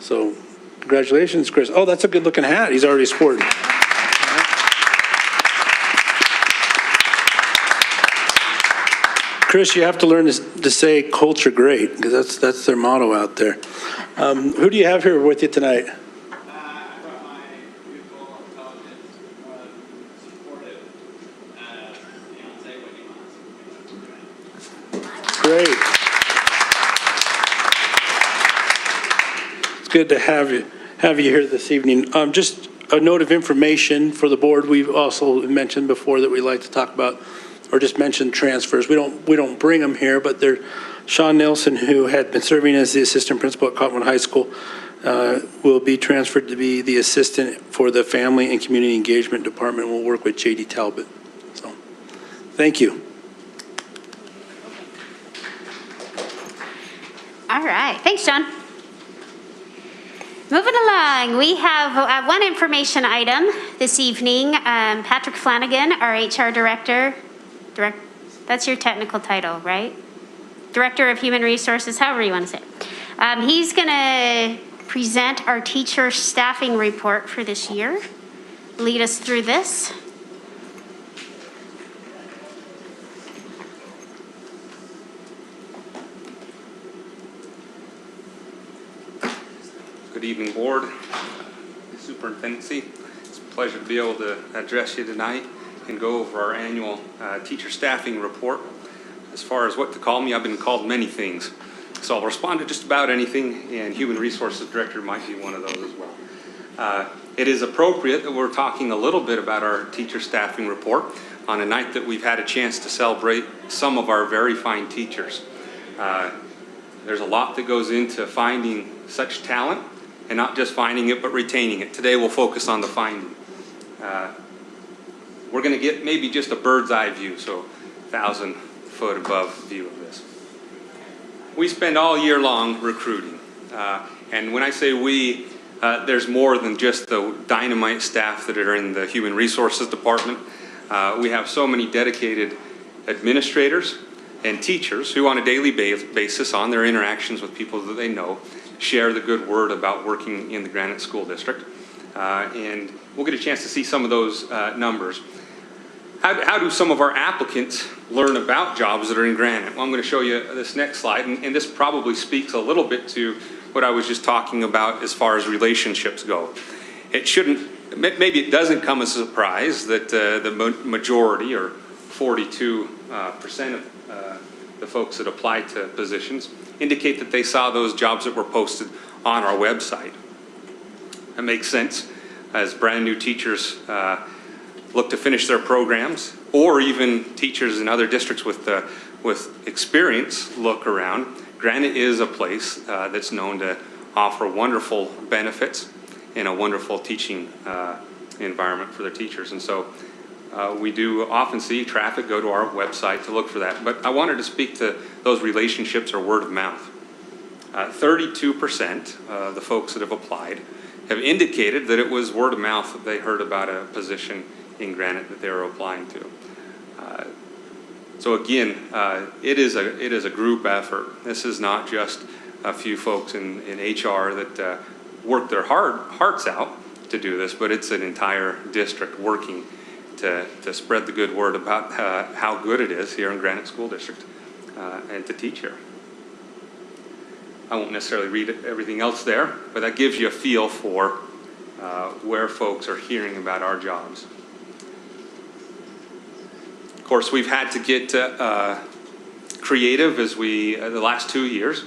So congratulations, Chris. Oh, that's a good looking hat he's already sporting. Chris, you have to learn to say culture great, because that's their motto out there. Who do you have here with you tonight? Great. It's good to have you here this evening. Just a note of information for the board. We've also mentioned before that we like to talk about, or just mention transfers. We don't bring them here, but they're Sean Nelson, who had been serving as the assistant principal at Cottonwood High School, will be transferred to be the assistant for the Family and Community Engagement Department. We'll work with J.D. Talbot. So, thank you. All right, thanks, John. Moving along, we have one information item this evening. Patrick Flanagan, our HR director, that's your technical title, right? Director of Human Resources, however you want to say it. He's going to present our teacher staffing report for this year. Lead us through this. Good evening, Board, Superintendency. It's a pleasure to be able to address you tonight and go over our annual teacher staffing report. As far as what to call me, I've been called many things. So I'll respond to just about anything, and Human Resources Director might be one of those as well. It is appropriate that we're talking a little bit about our teacher staffing report on a night that we've had a chance to celebrate some of our very fine teachers. There's a lot that goes into finding such talent, and not just finding it, but retaining it. Today we'll focus on the finding. We're going to get maybe just a bird's eye view, so 1,000-foot above view of this. We spend all year long recruiting. And when I say we, there's more than just the dynamite staff that are in the Human Resources Department. We have so many dedicated administrators and teachers who on a daily basis, on their interactions with people that they know, share the good word about working in the Granite School District. And we'll get a chance to see some of those numbers. How do some of our applicants learn about jobs that are in Granite? Well, I'm going to show you this next slide, and this probably speaks a little bit to what I was just talking about as far as relationships go. It shouldn't, maybe it doesn't come as a surprise that the majority, or 42% of the folks that applied to positions, indicate that they saw those jobs that were posted on our website. That makes sense as brand new teachers look to finish their programs, or even teachers in other districts with experience look around. Granite is a place that's known to offer wonderful benefits and a wonderful teaching environment for their teachers. And so we do often see traffic go to our website to look for that. But I wanted to speak to those relationships or word of mouth. 32% of the folks that have applied have indicated that it was word of mouth that they heard about a position in Granite that they were applying to. So again, it is a group effort. This is not just a few folks in HR that work their hearts out to do this, but it's an entire district working to spread the good word about how good it is here in Granite School District and to teach here. I won't necessarily read everything else there, but that gives you a feel for where folks are hearing about our jobs. Of course, we've had to get creative as the last 2 years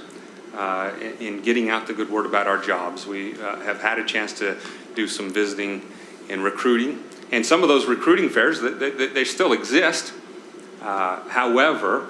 in getting out the good word about our jobs. We have had a chance to do some visiting and recruiting. And some of those recruiting fairs, they still exist. However,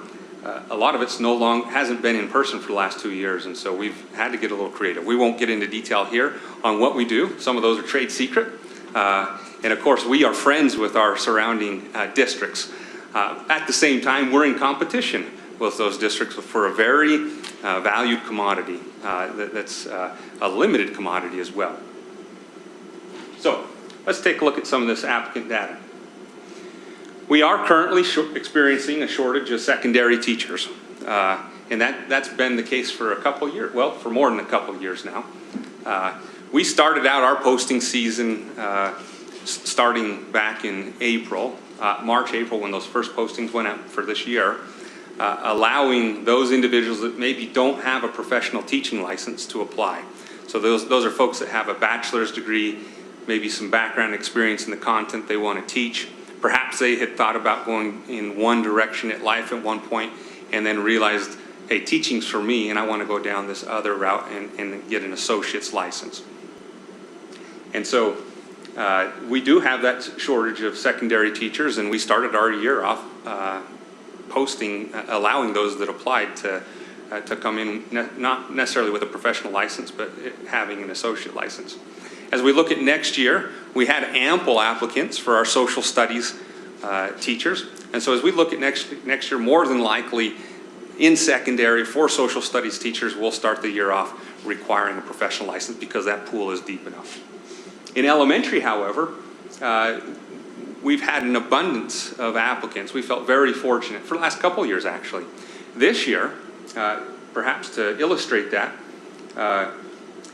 a lot of it's hasn't been in person for the last 2 years, and so we've had to get a little creative. We won't get into detail here on what we do. Some of those are trade secret. And of course, we are friends with our surrounding districts. At the same time, we're in competition with those districts for a very valued commodity that's a limited commodity as well. So let's take a look at some of this applicant data. We are currently experiencing a shortage of secondary teachers, and that's been the case for a couple of years, well, for more than a couple of years now. We started out our posting season starting back in April, March, April, when those first postings went out for this year, allowing those individuals that maybe don't have a professional teaching license to apply. So those are folks that have a bachelor's degree, maybe some background experience in the content they want to teach. Perhaps they had thought about going in one direction at life at one point and then realized, hey, teaching's for me and I want to go down this other route and get an associate's license. And so we do have that shortage of secondary teachers, and we started our year off posting, allowing those that applied to come in, not necessarily with a professional license, but having an associate license. As we look at next year, we had ample applicants for our social studies teachers. And so as we look at next year, more than likely in secondary for social studies teachers, we'll start the year off requiring a professional license because that pool is deep enough. In elementary, however, we've had an abundance of applicants. We felt very fortunate for the last couple of years, actually. This year, perhaps to illustrate that,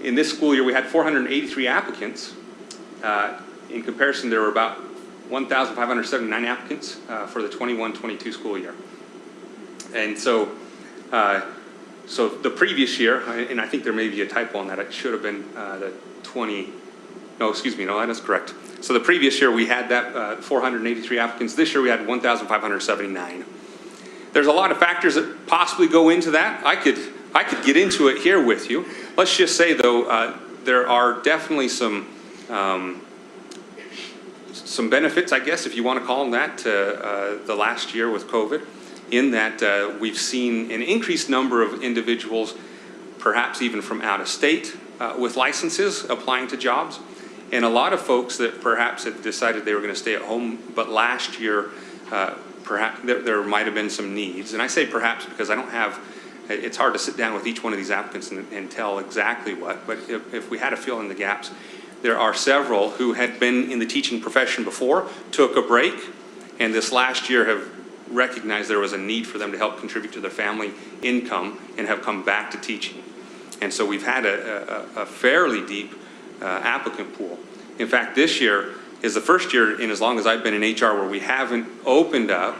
in this school year, we had 483 applicants. In comparison, there were about 1,579 applicants for the 21-22 school year. And so, so the previous year, and I think there may be a typo on that, it should have been the 20, no, excuse me, no, that is correct. So the previous year, we had that 483 applicants. This year, we had 1,579. There's a lot of factors that possibly go into that. I could get into it here with you. Let's just say, though, there are definitely some benefits, I guess, if you want to call them that, to the last year with COVID, in that we've seen an increased number of individuals, perhaps even from out of state, with licenses applying to jobs. And a lot of folks that perhaps had decided they were going to stay at home, but last year, perhaps there might have been some needs. And I say perhaps because I don't have, it's hard to sit down with each one of these applicants and tell exactly what, but if we had to fill in the gaps, there are several who had been in the teaching profession before, took a break, and this last year have recognized there was a need for them to help contribute to their family income and have come back to teaching. And so we've had a fairly deep applicant pool. In fact, this year is the first year in as long as I've been in HR where we haven't opened up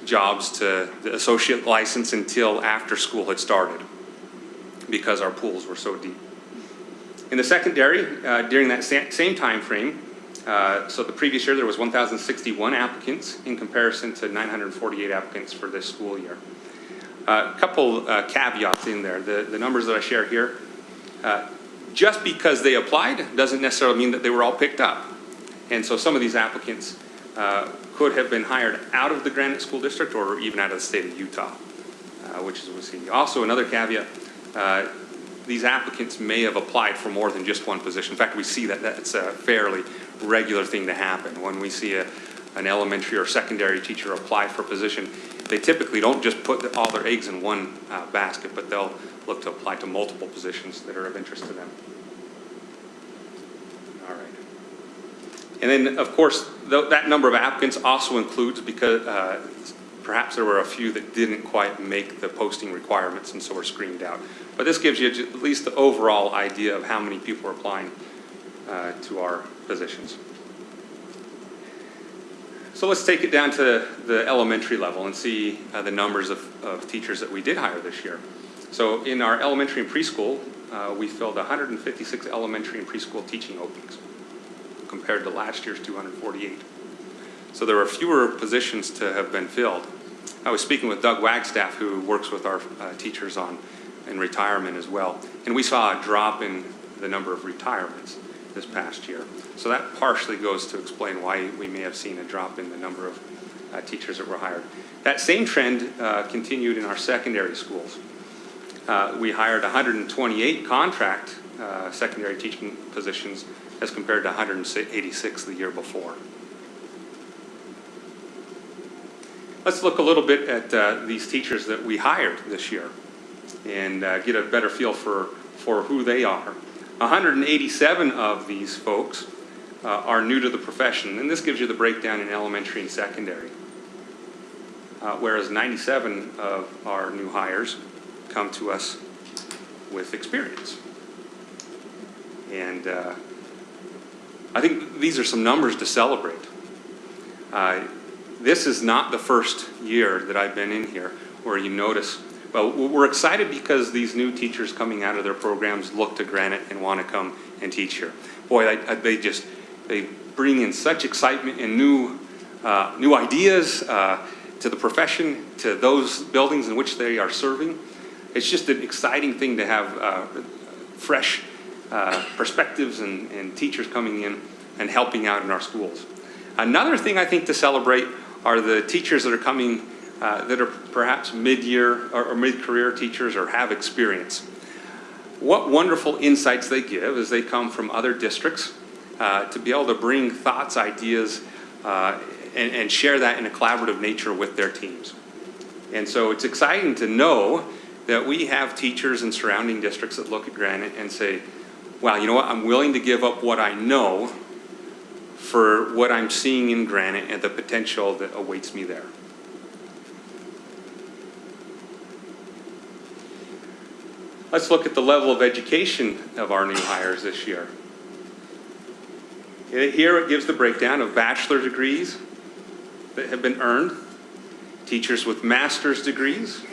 jobs to the associate license until after school had started because our pools were so deep. In the secondary, during that same time frame, so the previous year there was 1,061 applicants in comparison to 948 applicants for this school year. A couple caveats in there. The numbers that I share here, just because they applied doesn't necessarily mean that they were all picked up. And so some of these applicants could have been hired out of the Granite School District or even out of the state of Utah, which is what we see. Also, another caveat, these applicants may have applied for more than just one position. In fact, we see that that's a fairly regular thing to happen. When we see an elementary or secondary teacher apply for a position, they typically don't just put all their eggs in one basket, but they'll look to apply to multiple positions that are of interest to them. All right. And then, of course, that number of applicants also includes because perhaps there were a few that didn't quite make the posting requirements and so were screened out. But this gives you at least the overall idea of how many people are applying to our positions. So let's take it down to the elementary level and see the numbers of teachers that we did hire this year. So in our elementary and preschool, we filled 156 elementary and preschool teaching openings compared to last year's 248. So there were fewer positions to have been filled. I was speaking with Doug Wagstaff, who works with our teachers in retirement as well, and we saw a drop in the number of retirements this past year. So that partially goes to explain why we may have seen a drop in the number of teachers that were hired. That same trend continued in our secondary schools. We hired 128 contract secondary teaching positions as compared to 186 the year before. Let's look a little bit at these teachers that we hired this year and get a better feel for who they are. 187 of these folks are new to the profession, and this gives you the breakdown in elementary and secondary. Whereas 97 of our new hires come to us with experience. And I think these are some numbers to celebrate. This is not the first year that I've been in here where you notice, well, we're excited because these new teachers coming out of their programs look to Granite and want to come and teach here. Boy, they bring in such excitement and new ideas to the profession, to those buildings in which they are serving. It's just an exciting thing to have fresh perspectives and teachers coming in and helping out in our schools. Another thing I think to celebrate are the teachers that are coming that are perhaps mid-year or mid-career teachers or have experience. What wonderful insights they give as they come from other districts to be able to bring thoughts, ideas, and share that in a collaborative nature with their teams. And so it's exciting to know that we have teachers in surrounding districts that look at Granite and say, wow, you know what, I'm willing to give up what I know for what I'm seeing in Granite and the potential that awaits me there. Let's look at the level of education of our new hires this year. Here it gives the breakdown of bachelor degrees that have been earned, teachers with master's degrees,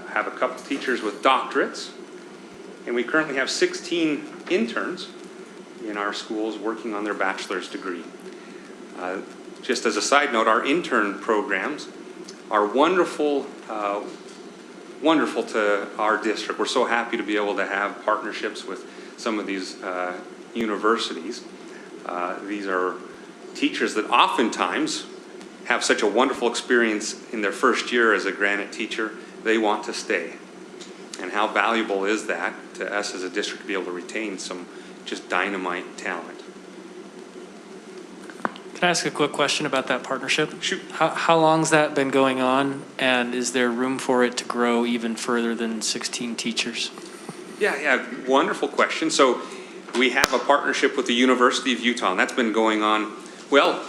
have a couple teachers with doctorates, and we currently have 16 interns in our schools working on their bachelor's degree. Just as a side note, our intern programs are wonderful to our district. We're so happy to be able to have partnerships with some of these universities. These are teachers that oftentimes have such a wonderful experience in their first year as a Granite teacher, they want to stay. And how valuable is that to us as a district to be able to retain some just dynamite talent? Can I ask a quick question about that partnership? Shoot. How long's that been going on, and is there room for it to grow even further than 16 teachers? Yeah, wonderful question. So we have a partnership with the University of Utah, and that's been going on, well,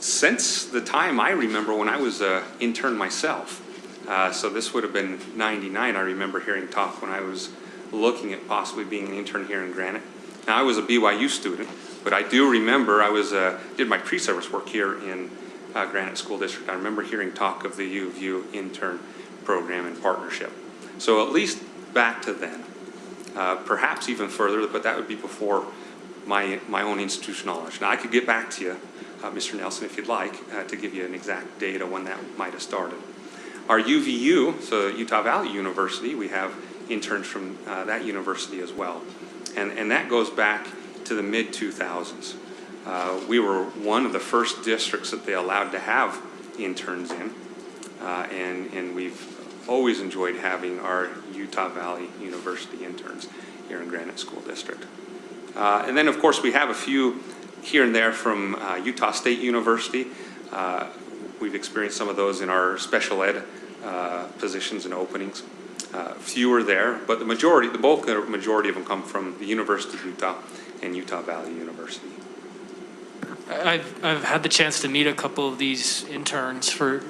since the time I remember when I was an intern myself. So this would have been 99. I remember hearing talk when I was looking at possibly being an intern here in Granite. Now, I was a BYU student, but I do remember I did my pre-service work here in Granite School District. I remember hearing talk of the U of U intern program and partnership. So at least back to then, perhaps even further, but that would be before my own institutional knowledge. Now, I could get back to you, Mr. Nelson, if you'd like, to give you an exact date of when that might have started. Our UVU, so Utah Valley University, we have interns from that university as well. And that goes back to the mid-2000s. We were one of the first districts that they allowed to have interns in, and we've always enjoyed having our Utah Valley University interns here in Granite School District. And then, of course, we have a few here and there from Utah State University. We've experienced some of those in our special ed positions and openings. Fewer there, but the bulk majority of them come from the University of Utah and Utah Valley University. I've had the chance to meet a couple of these interns or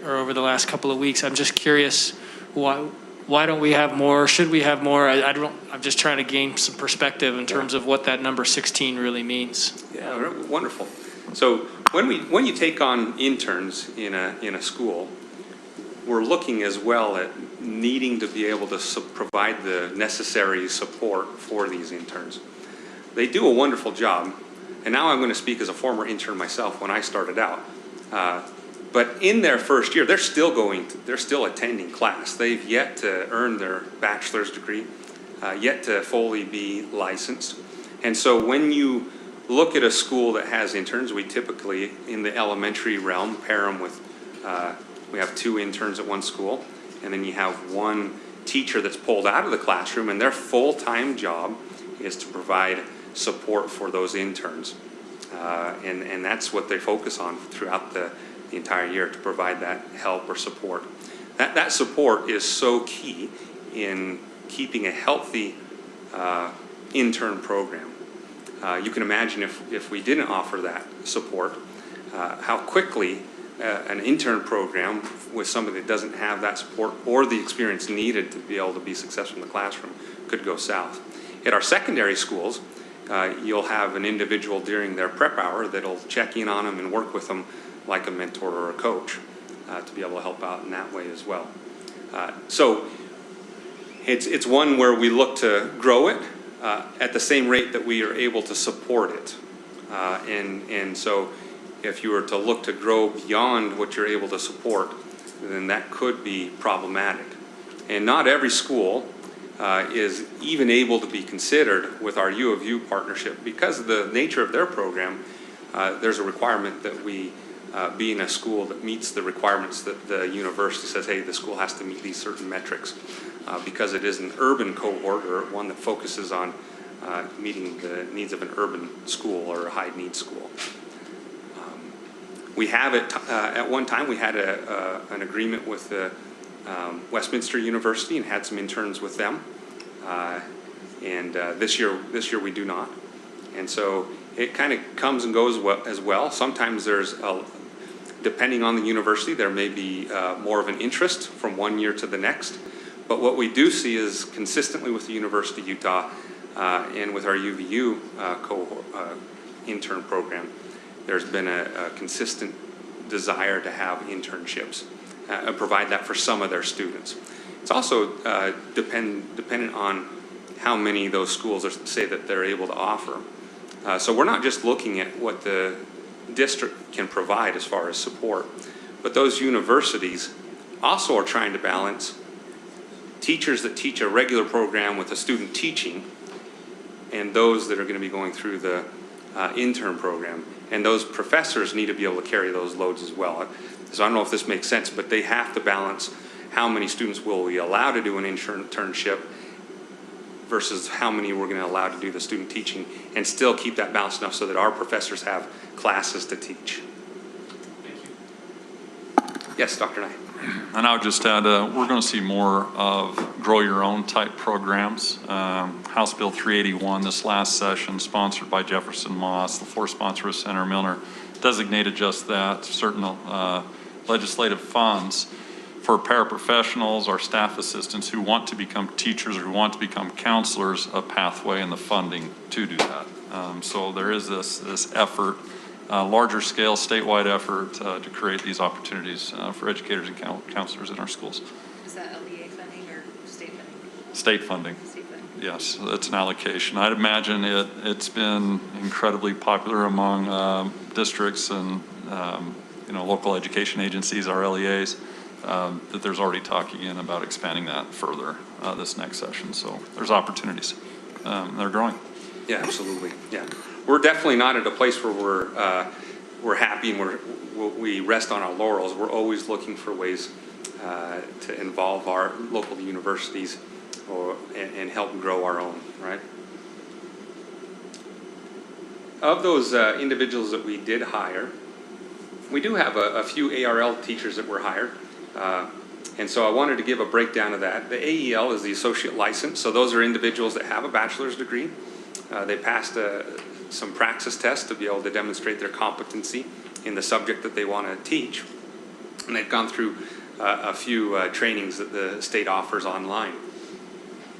over the last couple of weeks. I'm just curious, why don't we have more? Should we have more? I'm just trying to gain some perspective in terms of what that number 16 really means. Yeah, wonderful. So when you take on interns in a school, we're looking as well at needing to be able to provide the necessary support for these interns. They do a wonderful job, and now I'm going to speak as a former intern myself when I started out. But in their first year, they're still attending class. They've yet to earn their bachelor's degree, yet to fully be licensed. And so when you look at a school that has interns, we typically, in the elementary realm, pair them with we have 2 interns at one school, and then you have 1 teacher that's pulled out of the classroom, and their full-time job is to provide support for those interns. And that's what they focus on throughout the entire year, to provide that help or support. That support is so key in keeping a healthy intern program. You can imagine if we didn't offer that support, how quickly an intern program with somebody that doesn't have that support or the experience needed to be able to be successful in the classroom could go south. At our secondary schools, you'll have an individual during their prep hour that'll check in on them and work with them like a mentor or a coach to be able to help out in that way as well. So it's one where we look to grow it at the same rate that we are able to support it. And so if you were to look to grow beyond what you're able to support, then that could be problematic. And not every school is even able to be considered with our U of U partnership. Because of the nature of their program, there's a requirement that we be in a school that meets the requirements that the university says, hey, the school has to meet these certain metrics. Because it is an urban cohort, or one that focuses on meeting the needs of an urban school or a high-need school. We have it, at one time we had an agreement with the Westminster University and had some interns with them. And this year we do not. And so it kind of comes and goes as well. Sometimes there's, depending on the university, there may be more of an interest from one year to the next. But what we do see is consistently with the University of Utah and with our UVU intern program, there's been a consistent desire to have internships and provide that for some of their students. It's also dependent on how many of those schools say that they're able to offer. So we're not just looking at what the district can provide as far as support, but those universities also are trying to balance teachers that teach a regular program with a student teaching and those that are going to be going through the intern program. And those professors need to be able to carry those loads as well. So I don't know if this makes sense, but they have to balance how many students will we allow to do an internship versus how many we're going to allow to do the student teaching, and still keep that balanced enough so that our professors have classes to teach. Thank you. Yes, Dr. Knight. And I would just add, we're going to see more of grow your own type programs. House Bill 381 this last session, sponsored by Jefferson Moss, the floor sponsor of Senator Milner, designated just that, certain legislative funds for paraprofessionals, our staff assistants who want to become teachers or who want to become counselors, a pathway and the funding to do that. So there is this effort, larger scale statewide effort to create these opportunities for educators and counselors in our schools. Is that LEA funding or state funding? State funding. Yes, it's an allocation. I'd imagine it's been incredibly popular among districts and local education agencies, our LEAs, that there's already talk again about expanding that further this next session. So there's opportunities. They're growing. Yeah, absolutely. Yeah, we're definitely not at a place where we're happy and we rest on our laurels. We're always looking for ways to involve our local universities and help grow our own, right? Of those individuals that we did hire, we do have a few ARL teachers that were hired. And so I wanted to give a breakdown of that. The AEL is the associate license. So those are individuals that have a bachelor's degree. They passed some praxis tests to be able to demonstrate their competency in the subject that they want to teach. And they've gone through a few trainings that the state offers online.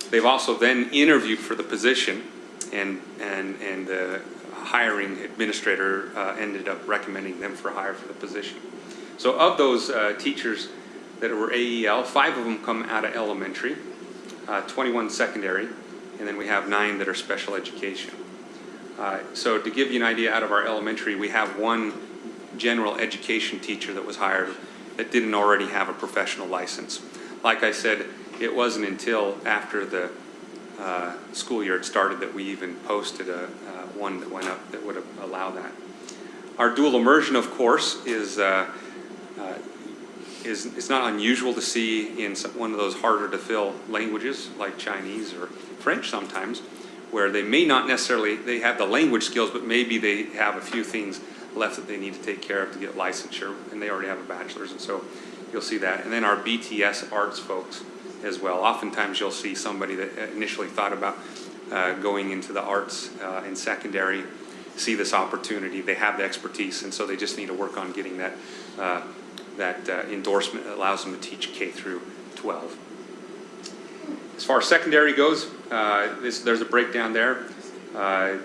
They've also then interviewed for the position, and the hiring administrator ended up recommending them for hire for the position. So of those teachers that were AEL, 5 of them come out of elementary, 21 secondary, and then we have 9 that are special education. So to give you an idea, out of our elementary, we have 1 general education teacher that was hired that didn't already have a professional license. Like I said, it wasn't until after the school year had started that we even posted one that went up that would allow that. Our dual immersion, of course, is it's not unusual to see in one of those harder to fill languages like Chinese or French sometimes, where they may not necessarily, they have the language skills, but maybe they have a few things left that they need to take care of to get licensure, and they already have a bachelor's, and so you'll see that. And then our BTS arts folks as well. Oftentimes you'll see somebody that initially thought about going into the arts in secondary, see this opportunity, they have the expertise, and so they just need to work on getting that endorsement that allows them to teach K through 12. As far as secondary goes, there's a breakdown there. Of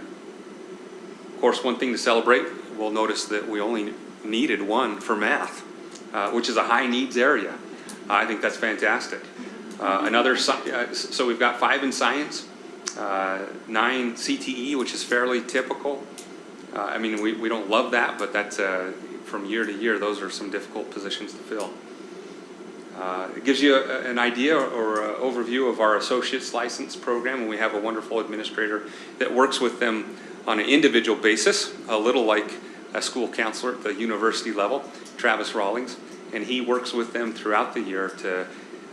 course, one thing to celebrate, we'll notice that we only needed 1 for math, which is a high needs area. I think that's fantastic. So we've got 5 in science, 9 CTE, which is fairly typical. I mean, we don't love that, but that's from year to year, those are some difficult positions to fill. It gives you an idea or an overview of our associate's license program, and we have a wonderful administrator that works with them on an individual basis, a little like a school counselor at the university level, Travis Rawlings, and he works with them throughout the year to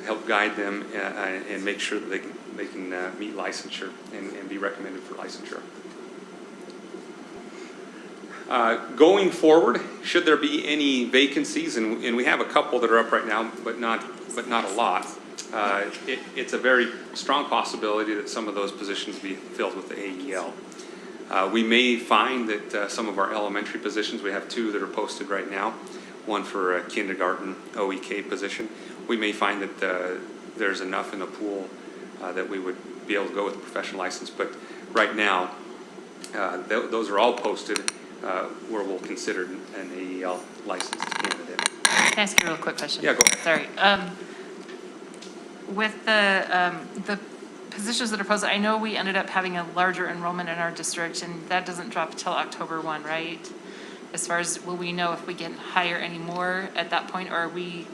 help guide them and make sure that they can meet licensure and be recommended for licensure. Going forward, should there be any vacancies, and we have a couple that are up right now, but not a lot, it's a very strong possibility that some of those positions be filled with the AEL. We may find that some of our elementary positions, we have 2 that are posted right now, one for a kindergarten OEK position. We may find that there's enough in the pool that we would be able to go with a professional license, but right now, those are all posted where we'll consider an AEL licensed candidate. Can I ask you a real quick question? Yeah, go ahead. Sorry. With the positions that are posted, I know we ended up having a larger enrollment in our district, and that doesn't drop until October 1, right? As far as, will we know if we can hire any more at that point, or are we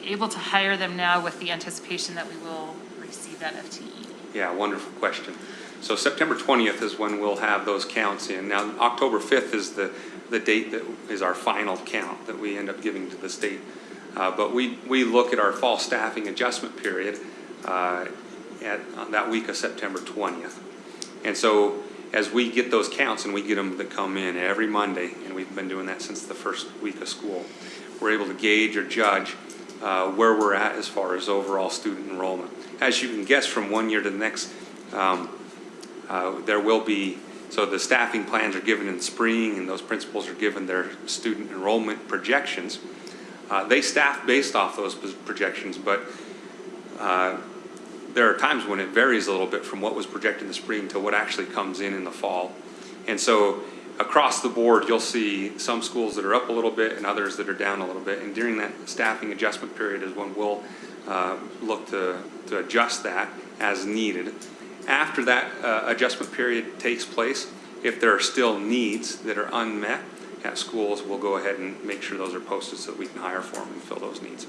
able to hire them now with the anticipation that we will receive that FTE? Yeah, wonderful question. So September 20th is when we'll have those counts in. Now, October 5th is the date that is our final count that we end up giving to the state. But we look at our fall staffing adjustment period on that week of September 20th. And so as we get those counts, and we get them that come in every Monday, and we've been doing that since the first week of school, we're able to gauge or judge where we're at as far as overall student enrollment. As you can guess from one year to the next, there will be, so the staffing plans are given in spring, and those principals are given their student enrollment projections. They staff based off those projections, but there are times when it varies a little bit from what was projected in the spring to what actually comes in the fall. And so across the board, you'll see some schools that are up a little bit and others that are down a little bit. And during that staffing adjustment period is when we'll look to adjust that as needed. After that adjustment period takes place, if there are still needs that are unmet at schools, we'll go ahead and make sure those are posted so that we can hire for them and fill those needs.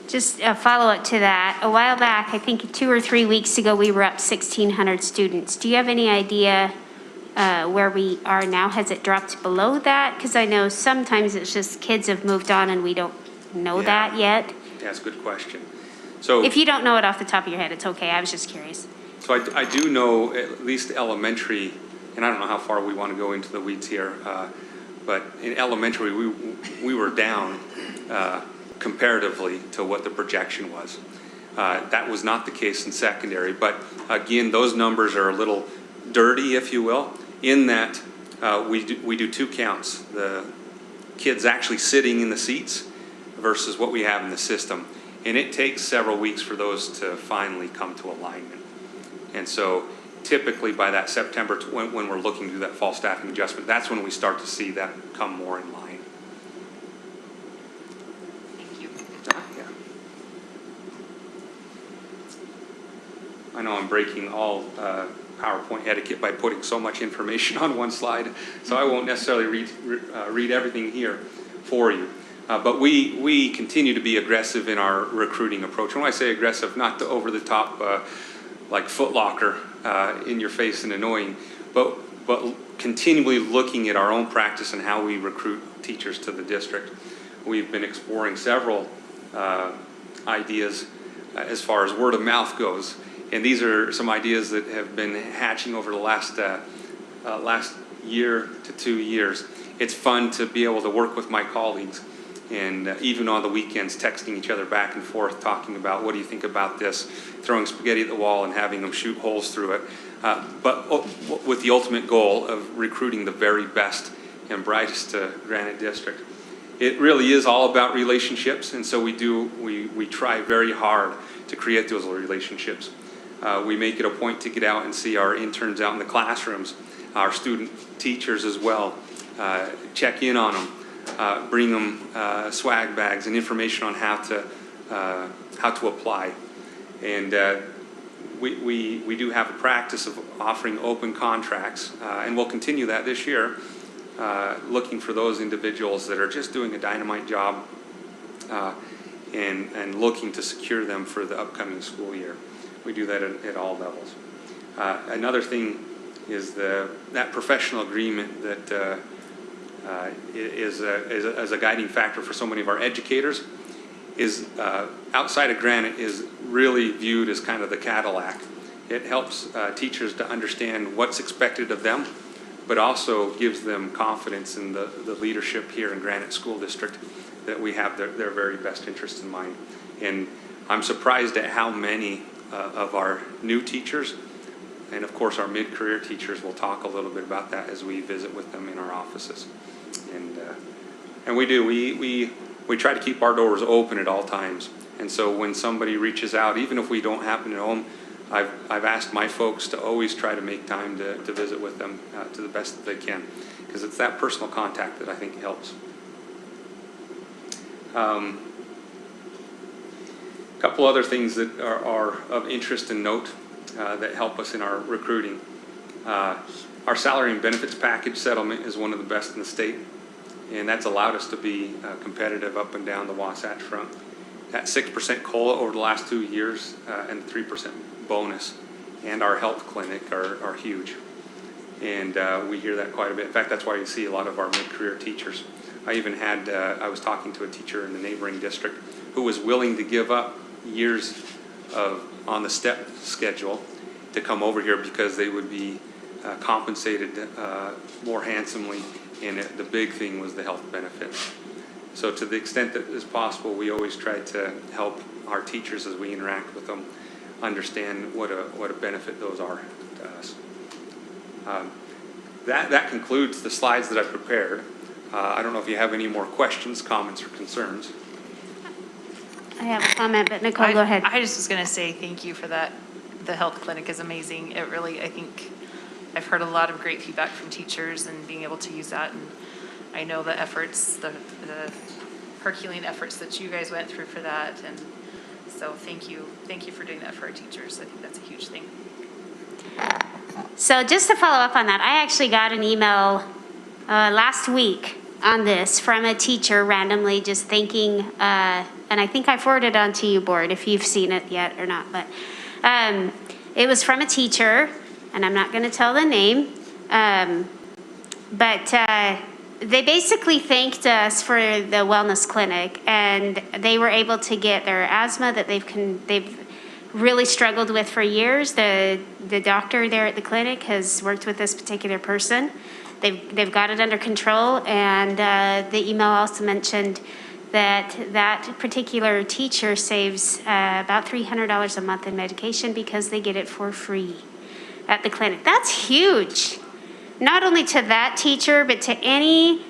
Just a follow-up to that. A while back, I think 2 or 3 weeks ago, we were up 1,600 students. Do you have any idea where we are now? Has it dropped below that? Because I know sometimes it's just kids have moved on and we don't know that yet. Yeah, that's a good question. So If you don't know it off the top of your head, it's okay. I was just curious. So I do know at least elementary, and I don't know how far we want to go into the weeds here, but in elementary, we were down comparatively to what the projection was. That was not the case in secondary, but again, those numbers are a little dirty, if you will, in that we do 2 counts. The kids actually sitting in the seats versus what we have in the system. And it takes several weeks for those to finally come to alignment. And so typically by that September, when we're looking to do that fall staffing adjustment, that's when we start to see that come more in line. Thank you. Yeah. I know I'm breaking all PowerPoint etiquette by putting so much information on one slide, so I won't necessarily read everything here for you. But we continue to be aggressive in our recruiting approach. And when I say aggressive, not the over the top like Foot Locker in your face and annoying, but continually looking at our own practice and how we recruit teachers to the district. We've been exploring several ideas as far as word of mouth goes. And these are some ideas that have been hatching over the last year to 2 years. It's fun to be able to work with my colleagues and even on the weekends texting each other back and forth, talking about what do you think about this, throwing spaghetti at the wall and having them shoot holes through it, but with the ultimate goal of recruiting the very best and brightest Granite District. It really is all about relationships, and so we try very hard to create those relationships. We make it a point to get out and see our interns out in the classrooms, our student teachers as well, check in on them. Bring them swag bags and information on how to apply. And we do have a practice of offering open contracts, and we'll continue that this year, looking for those individuals that are just doing a dynamite job and looking to secure them for the upcoming school year. We do that at all levels. Another thing is that professional agreement that is a guiding factor for so many of our educators, is outside of Granite is really viewed as kind of the Cadillac. It helps teachers to understand what's expected of them, but also gives them confidence in the leadership here in Granite School District that we have their very best interests in mind. And I'm surprised at how many of our new teachers, and of course our mid-career teachers, will talk a little bit about that as we visit with them in our offices. And we do. We try to keep our doors open at all times. And so when somebody reaches out, even if we don't happen at home, I've asked my folks to always try to make time to visit with them to the best that they can, because it's that personal contact that I think helps. A couple other things that are of interest and note that help us in our recruiting. Our salary and benefits package settlement is one of the best in the state, and that's allowed us to be competitive up and down the Wasatch Front. That 6% COLA over the last 2 years and the 3% bonus and our health clinic are huge. And we hear that quite a bit. In fact, that's why you see a lot of our mid-career teachers. I even had, I was talking to a teacher in the neighboring district who was willing to give up years of on the step schedule to come over here because they would be compensated more handsomely, and the big thing was the health benefits. So to the extent that is possible, we always try to help our teachers as we interact with them understand what a benefit those are to us. That concludes the slides that I prepared. I don't know if you have any more questions, comments, or concerns. I have a comment, but Nicole, go ahead. I just was going to say thank you for that. The health clinic is amazing. It really, I think, I've heard a lot of great feedback from teachers and being able to use that. And I know the efforts, the Herculean efforts that you guys went through for that. And so thank you. Thank you for doing that for our teachers. I think that's a huge thing. So just to follow up on that, I actually got an email last week on this from a teacher randomly just thanking, and I think I forwarded it on to you, board, if you've seen it yet or not, but it was from a teacher, and I'm not going to tell the name, but they basically thanked us for the wellness clinic, and they were able to get their asthma that they've really struggled with for years. The doctor there at the clinic has worked with this particular person. They've got it under control, and the email also mentioned that particular teacher saves about $300 a month in medication because they get it for free at the clinic. That's huge. Not only to that teacher, but to any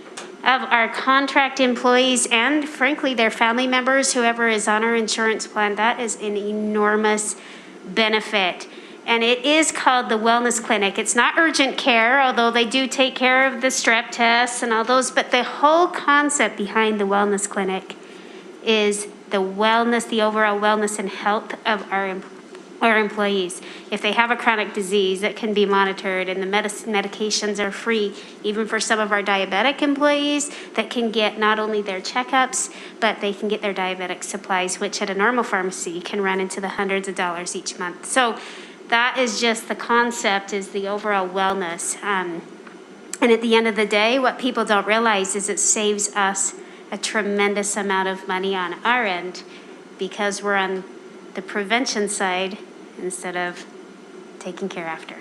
of our contract employees and frankly their family members, whoever is on our insurance plan. That is an enormous benefit. And it is called the Wellness Clinic. It's not urgent care, although they do take care of the strep tests and all those, but the whole concept behind the Wellness Clinic is the wellness, the overall wellness and health of our employees. If they have a chronic disease, that can be monitored, and the medications are free, even for some of our diabetic employees that can get not only their checkups, but they can get their diabetic supplies, which at a normal pharmacy can run into the hundreds of dollars each month. So that is just the concept, is the overall wellness. And at the end of the day, what people don't realize is it saves us a tremendous amount of money on our end because we're on the prevention side instead of taking care after.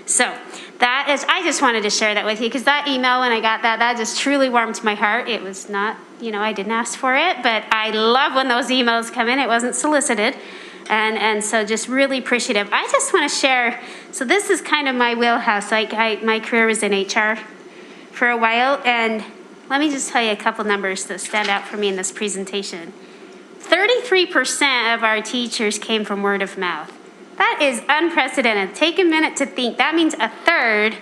So that is, I just wanted to share that with you because that email, when I got that just truly warmed my heart. It was not, I didn't ask for it, but I love when those emails come in. It wasn't solicited. And so just really appreciative. I just want to share, so this is kind of my wheelhouse. My career was in HR for a while, and let me just tell you a couple numbers that stand out for me in this presentation. 33% of our teachers came from word of mouth. That is unprecedented. Take a minute to think. That means a third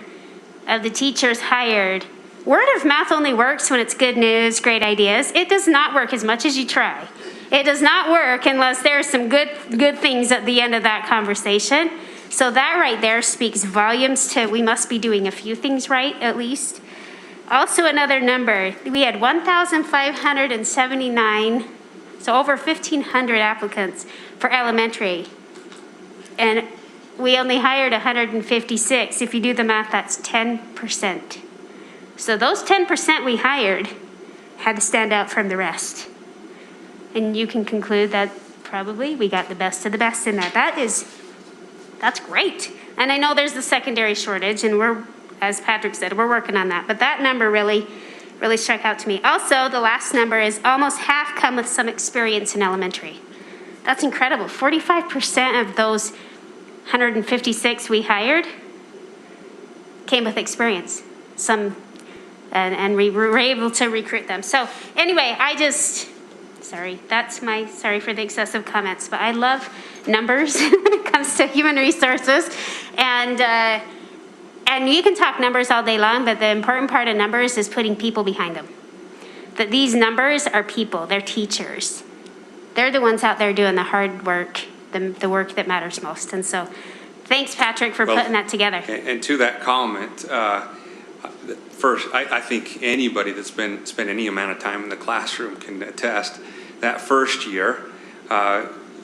of the teachers hired. Word of mouth only works when it's good news, great ideas. It does not work as much as you try. It does not work unless there are some good things at the end of that conversation. So that right there speaks volumes to we must be doing a few things right at least. Also another number, we had 1,579, so over 1,500 applicants for elementary. And we only hired 156. If you do the math, that's 10%. So those 10% we hired had to stand out from the rest. And you can conclude that probably we got the best of the best in that. That's great. And I know there's the secondary shortage, and we're, as Patrick said, we're working on that. But that number really struck out to me. Also, the last number is almost half come with some experience in elementary. That's incredible. 45% of those 156 we hired came with experience. And we were able to recruit them. So anyway, sorry for the excessive comments, but I love numbers when it comes to human resources. And you can talk numbers all day long, but the important part of numbers is putting people behind them. That these numbers are people, they're teachers. They're the ones out there doing the hard work, the work that matters most. And so thanks, Patrick, for putting that together. And to that comment, first, I think anybody that's spent any amount of time in the classroom can attest that first year,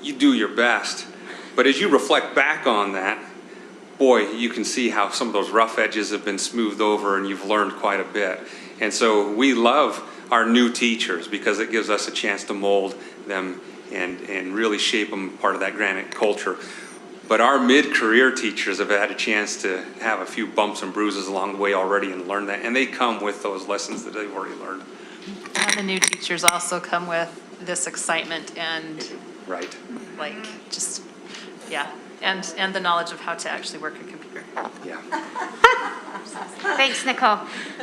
you do your best. But as you reflect back on that, boy, you can see how some of those rough edges have been smoothed over and you've learned quite a bit. And so we love our new teachers because it gives us a chance to mold them and really shape them part of that Granite culture. But our mid-career teachers have had a chance to have a few bumps and bruises along the way already and learn that. And they come with those lessons that they've already learned. And the new teachers also come with this excitement and right, and the knowledge of how to actually work a computer. Yeah. Thanks, Nicole.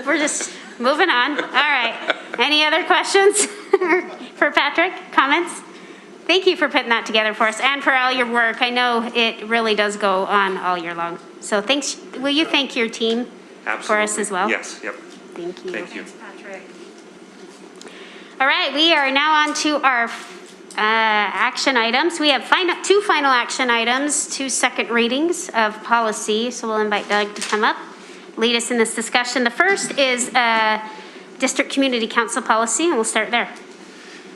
We're just moving on. All right. Any other questions for Patrick? Comments? Thank you for putting that together for us and for all your work. I know it really does go on all year long. So thanks. Will you thank your team for us as well? Yes, yep. Thank you. Thank you. Patrick. All right, we are now on to our action items. We have two final action items, 2 second readings of policy. So we'll invite Doug to come up, lead us in this discussion. The first is district community council policy, and we'll start there.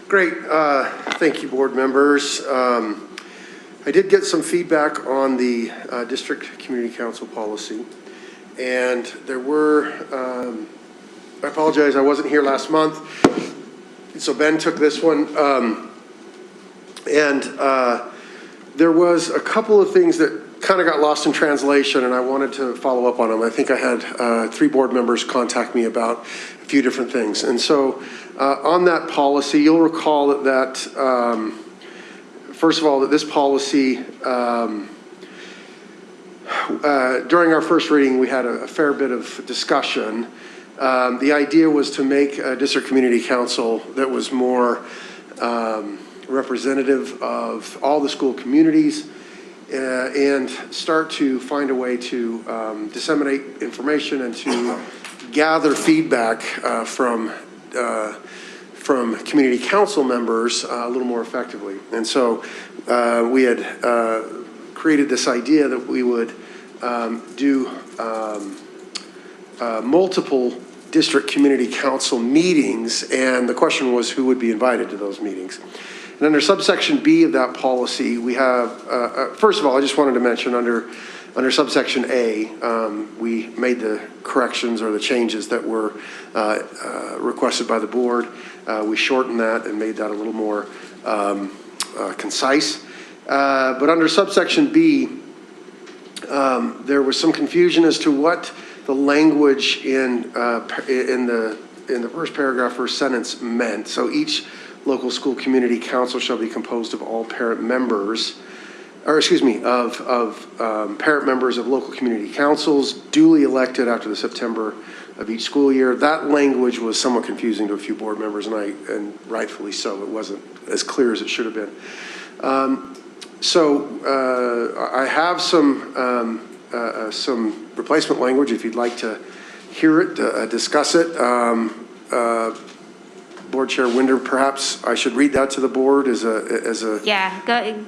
Great. Thank you, board members. I did get some feedback on the district community council policy, and there were, I apologize, I wasn't here last month, so Ben took this one, and there was a couple of things that kind of got lost in translation, and I wanted to follow up on them. I think I had 3 board members contact me about a few different things. And so on that policy, you'll recall that first of all, that this policy, during our first reading, we had a fair bit of discussion. The idea was to make a district community council that was more representative of all the school communities, and start to find a way to disseminate information and to gather feedback from community council members a little more effectively. And so we had created this idea that we would do multiple district community council meetings, and the question was who would be invited to those meetings. And under subsection B of that policy, we have, first of all, I just wanted to mention under subsection A, we made the corrections or the changes that were requested by the board. We shortened that and made that a little more concise. But under subsection B, there was some confusion as to what the language in the first paragraph, first sentence meant. So each local school community council shall be composed of all parent members, or excuse me, of parent members of local community councils duly elected after the September of each school year. That language was somewhat confusing to a few board members, and rightfully so. It wasn't as clear as it should have been. I have some replacement language if you'd like to hear it, discuss it. Board Chair Winder, perhaps I should read that to the board as a. Yeah,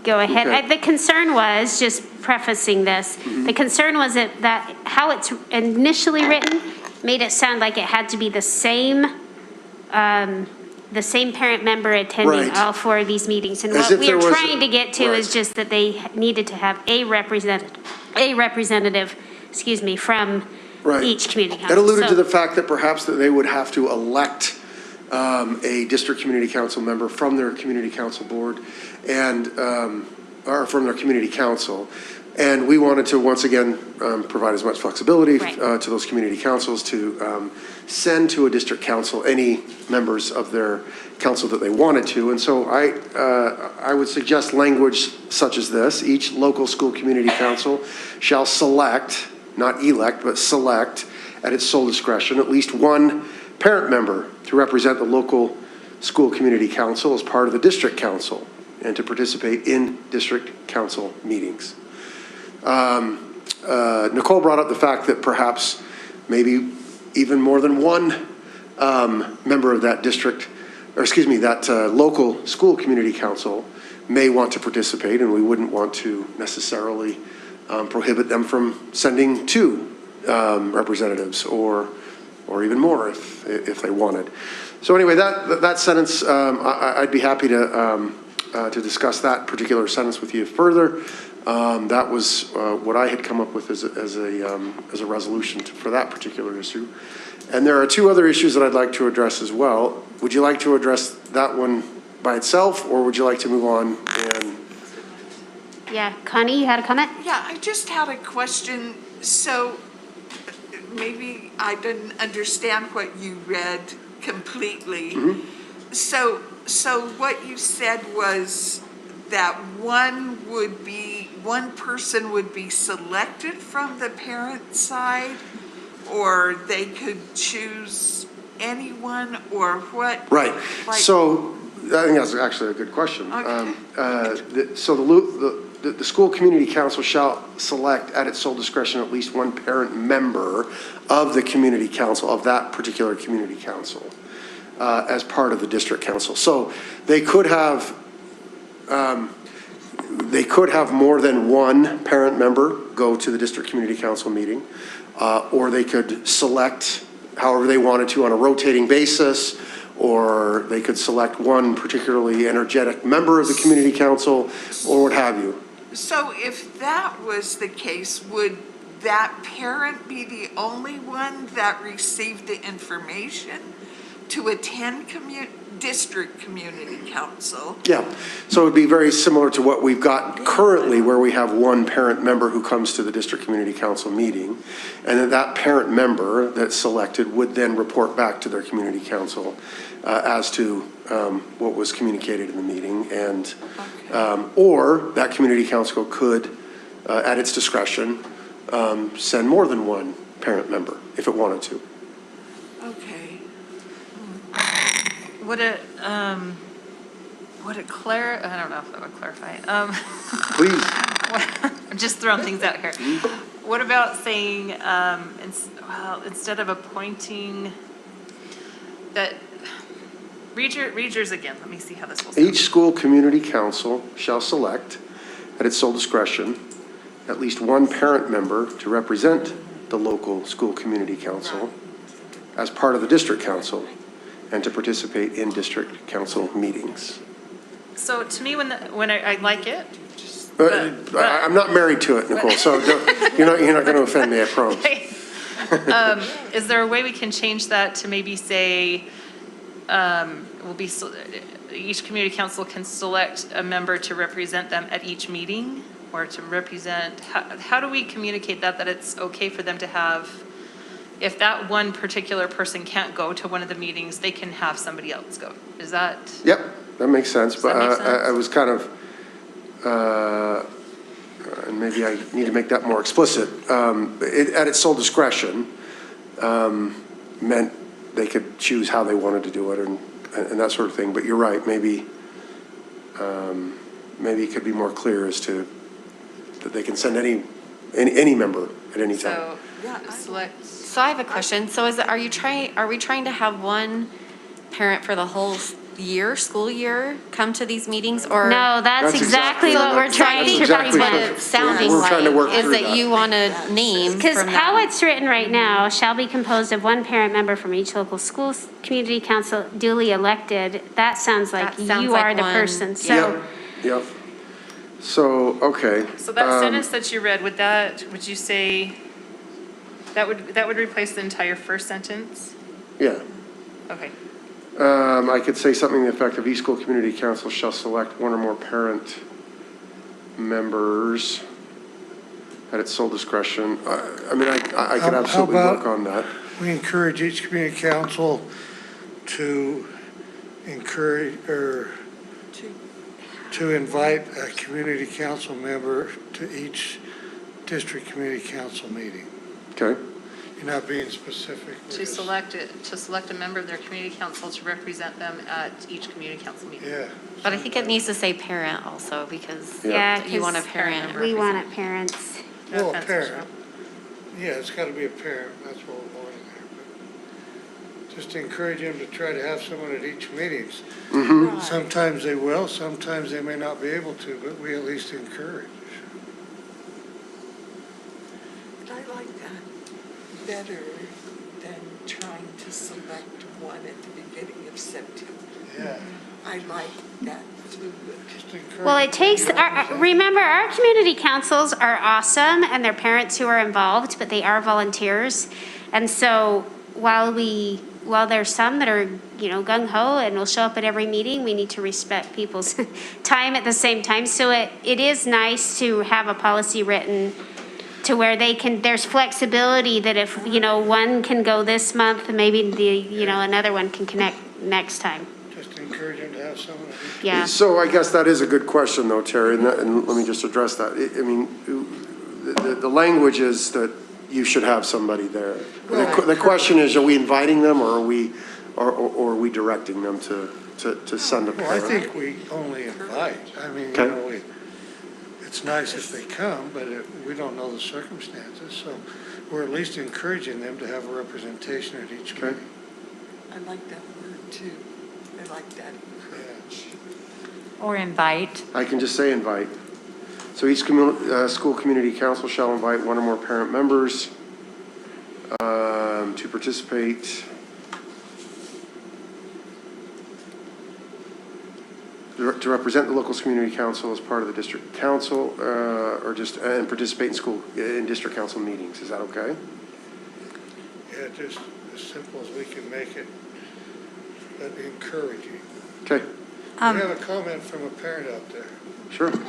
go ahead. Okay. The concern was, just prefacing this, the concern was that how it's initially written made it sound like it had to be the same parent member attending all 4 of these meetings. And what we are trying to get to is just that they needed to have a representative, from each community council. That alluded to the fact that perhaps that they would have to elect a district community council member from their community council board and or from their community council. And we wanted to once again provide as much flexibility to those community councils to send to a district council any members of their council that they wanted to. And so I would suggest language such as this: each local school community council shall select, not elect, but select at its sole discretion at least one parent member to represent the local school community council as part of the district council and to participate in district council meetings. Nicole brought up the fact that perhaps maybe even more than one member of that district, or excuse me, that local school community council may want to participate, and we wouldn't want to necessarily prohibit them from sending 2 representatives or even more if they wanted. So anyway, that sentence, I'd be happy to discuss that particular sentence with you further. That was what I had come up with as a resolution for that particular issue. And there are 2 other issues that I'd like to address as well. Would you like to address that one by itself, or would you like to move on? Yeah, Connie, you had a comment? Yeah, I just had a question. So maybe I didn't understand what you read completely. Mm-hmm. So what you said was that one person would be selected from the parent side, or they could choose anyone or what? Right. Like- So I think that's actually a good question. Okay. So the school community council shall select at its sole discretion at least one parent member of the community council, of that particular community council, as part of the district council. So they could have more than one parent member go to the district community council meeting, or they could select however they wanted to on a rotating basis, or they could select one particularly energetic member of the community council, or what have you. So if that was the case, would that parent be the only one that received the information to attend district community council? Yeah, so it would be very similar to what we've got currently, where we have one parent member who comes to the district community council meeting, and then that parent member that's selected would then report back to their community council as to what was communicated in the meeting, and or that community council could, at its discretion, send more than one parent member if it wanted to. Okay. Would it I don't know if that would clarify. Please. I'm just throwing things out here. What about saying, instead of appointing, that, read yours again, let me see how this will sound. Each school community council shall select, at its sole discretion, at least one parent member to represent the local school community council as part of the district council and to participate in district council meetings. So to me, when I like it. I'm not married to it, Nicole, so you're not going to offend me, I promise. Is there a way we can change that to maybe say, each community council can select a member to represent them at each meeting, or to represent, how do we communicate that it's okay for them to have, if that one particular person can't go to one of the meetings, they can have somebody else go? Is that? Yep, that makes sense, but I was kind of, and maybe I need to make that more explicit. At its sole discretion meant they could choose how they wanted to do it and that sort of thing. But you're right, maybe it could be more clear as to that they can send any member at any time. So I have a question. So are we trying to have one parent for the whole school year, come to these meetings, or? No, that's exactly what we're trying to prevent. Sounding like is that you want to name. Because how it's written right now, shall be composed of one parent member from each local school community council duly elected. That sounds like you are the person. So. Yep. So, okay. So that sentence that you read, would you say, that would replace the entire first sentence? Yeah. Okay. I could say something to the effect of each school community council shall select one or more parent members at its sole discretion. I mean, I could absolutely work on that. We encourage each community council to encourage or to invite a community council member to each district community council meeting. Okay. You're not being specific. To select a member of their community council to represent them at each community council meeting. Yeah. But I think it needs to say parent also, because you want a parent. We want it parents. Well, a parent. Yeah, it's got to be a parent. That's what we're wanting there. But just encourage them to try to have someone at each meetings. Mm-hmm. Sometimes they will, sometimes they may not be able to, but we at least encourage. But I like that better than trying to select one at the beginning of September. Yeah. I like that fluid. Well, it takes, remember, our community councils are awesome and they're parents who are involved, but they are volunteers. And so while there's some that are, gung-ho and will show up at every meeting, we need to respect people's time at the same time. So it is nice to have a policy written to where there's flexibility that if, one can go this month, maybe another one can connect next time. Just encourage them to have someone. Yeah. So I guess that is a good question though, Terry, and let me just address that. I mean, the language is that you should have somebody there. The question is, are we inviting them or are we Or are we directing them to send a Well, I parent? think we only invite. I mean, Okay. it's nice if they come, but we don't know the circumstances, so we're at least encouraging them to have a representation at each meeting. I like that word too. I like that. Or invite. I can just say invite. So each school community council shall invite one or more parent members to participate. To represent the local community council as part of the district council, and participate in district council meetings. Is that okay? Yeah, just as simple as we can make it, but encouraging. Okay. We have a comment from a parent out there. Sure. My say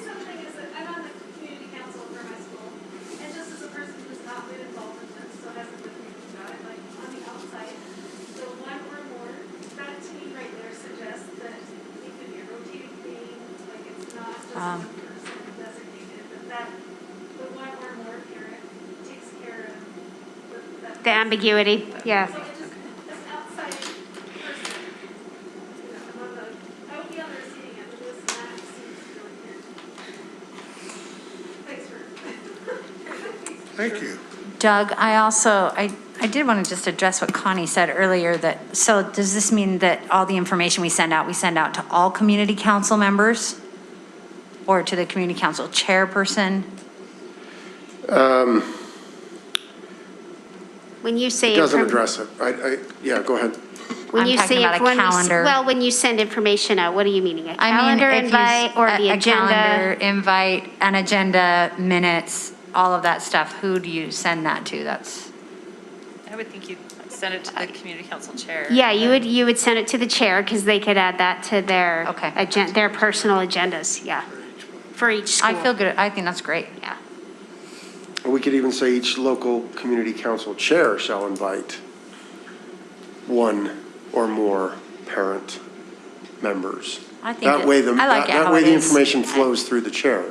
something is that I'm on the community council for my school, and just as a person who's not been involved in this, so hasn't been thinking about it, like on the outside, the one or more, that to me right there suggests that it could be a rotating thing, like it's not just one person designated, but that the one or more parent takes care of that. The ambiguity, yeah. So it just, this outside person, you know, among the, I would be on the receiving end of this, and that seems really good. Thanks for. Thank you. Doug, I did want to just address what Connie said earlier, that, so does this mean that all the information we send out to all community council members? Or to the community council chairperson? When you say. It doesn't address it. Yeah, go ahead. When I'm you talking say about a calendar. well, when you send information out, what are you meaning? A calendar invite or the agenda? Calendar invite, an agenda, minutes, all of that stuff. Who do you send that to? That's. I would think you'd send it to the community council chair. Yeah, you would send it to the chair because they could add that to their their personal agendas. Yeah, for each school. I feel good. I think that's great. Yeah. We could even say each local community council chair shall invite one or more parent members. I think That way, that way the information is. flows through the chair.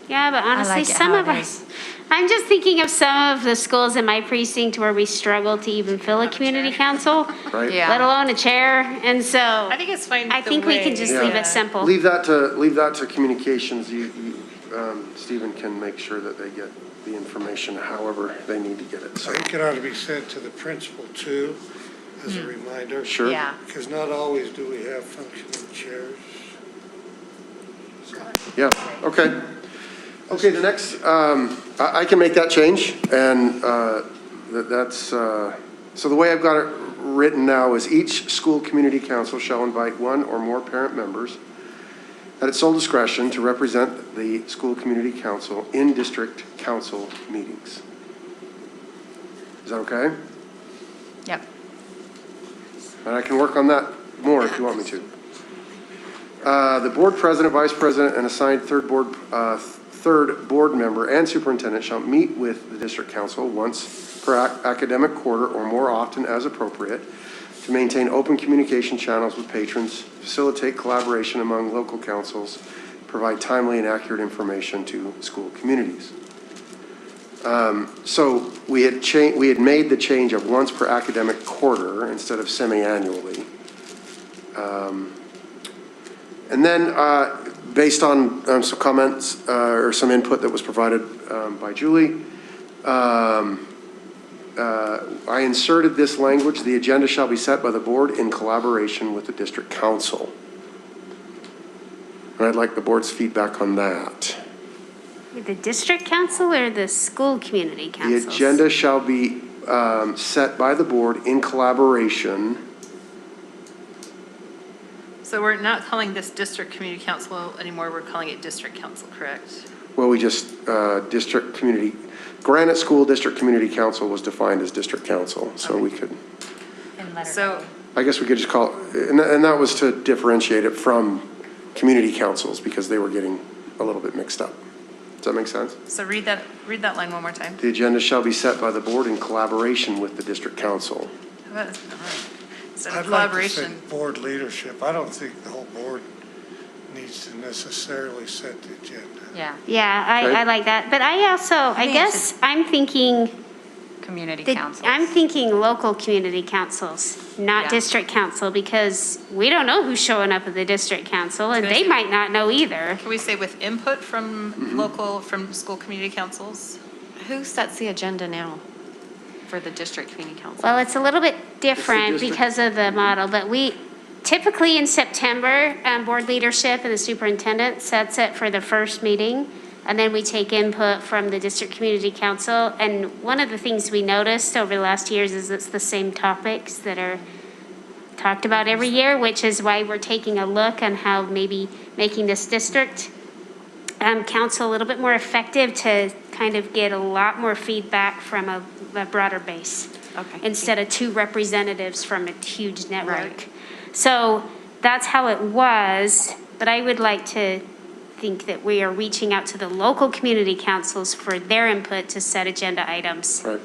Yeah, but honestly, like it some how of it us, I'm just thinking of some of the schools in my precinct where we struggle to even fill a community council, Right. Yeah. let alone a chair. And so I think it's fine. I think we can just leave it simple. Leave that to communications. Stephen can make sure that they get the information however they need to get it. I think it ought to be sent to the principal too, as a reminder. Sure. Yeah. Because not always do we have functioning chairs. Yeah, okay. Okay, the next, I can make that change, and so the way I've got it written now is each school community council shall invite one or more parent members at its sole discretion to represent the school community council in district council meetings. Is that okay? Yep. And I can work on that more if you want me to. The board president, vice president, and assigned third board member and superintendent shall meet with the district council once per academic quarter or more often as appropriate to maintain open communication channels with patrons, facilitate collaboration among local councils, provide timely and accurate information to school communities. So we had made the change of once per academic quarter instead of semi-annually. And then based on some comments or some input that was provided by Julie, I inserted this language: the agenda shall be set by the board in collaboration with the district council. And I'd like the board's feedback on that. The district council or the school community council? The agenda shall be set by the board in collaboration. So we're not calling this district community council anymore, we're calling it district council, correct? Well, we just, district community, Granite School District Community Council was defined as district council, so we could, So, I guess we could just call, and that was to differentiate it from community councils because they were getting a little bit mixed up. Does that make sense? so read that line one more time. The agenda shall be set by the board in collaboration with the district council. How about, instead of I'd like to collaboration, say board leadership. I don't think the whole board needs to necessarily set the agenda. Yeah. Yeah, I like that. But I also, I guess I'm thinking community The- councils. I'm thinking local community councils, not Yeah. district council, because we don't know who's showing up at the district council, and they might not know either. Can we say with input from local, from school community councils? Who sets the agenda now for the district community council? Well, it's a little bit different district. because of the model, but we, typically in September, board leadership and the superintendent sets it for the first meeting, and then we take input from the district community council. And one of the things we noticed over the last years is it's the same topics that are talked about every year, which is why we're taking a look on how maybe making this district council a little bit more effective to kind of get a lot more feedback from a broader base. Okay. Instead of two representatives from a huge network. Right. So that's how it was, but I would like to think that we are reaching out to the local community councils for their input to set agenda items. Right.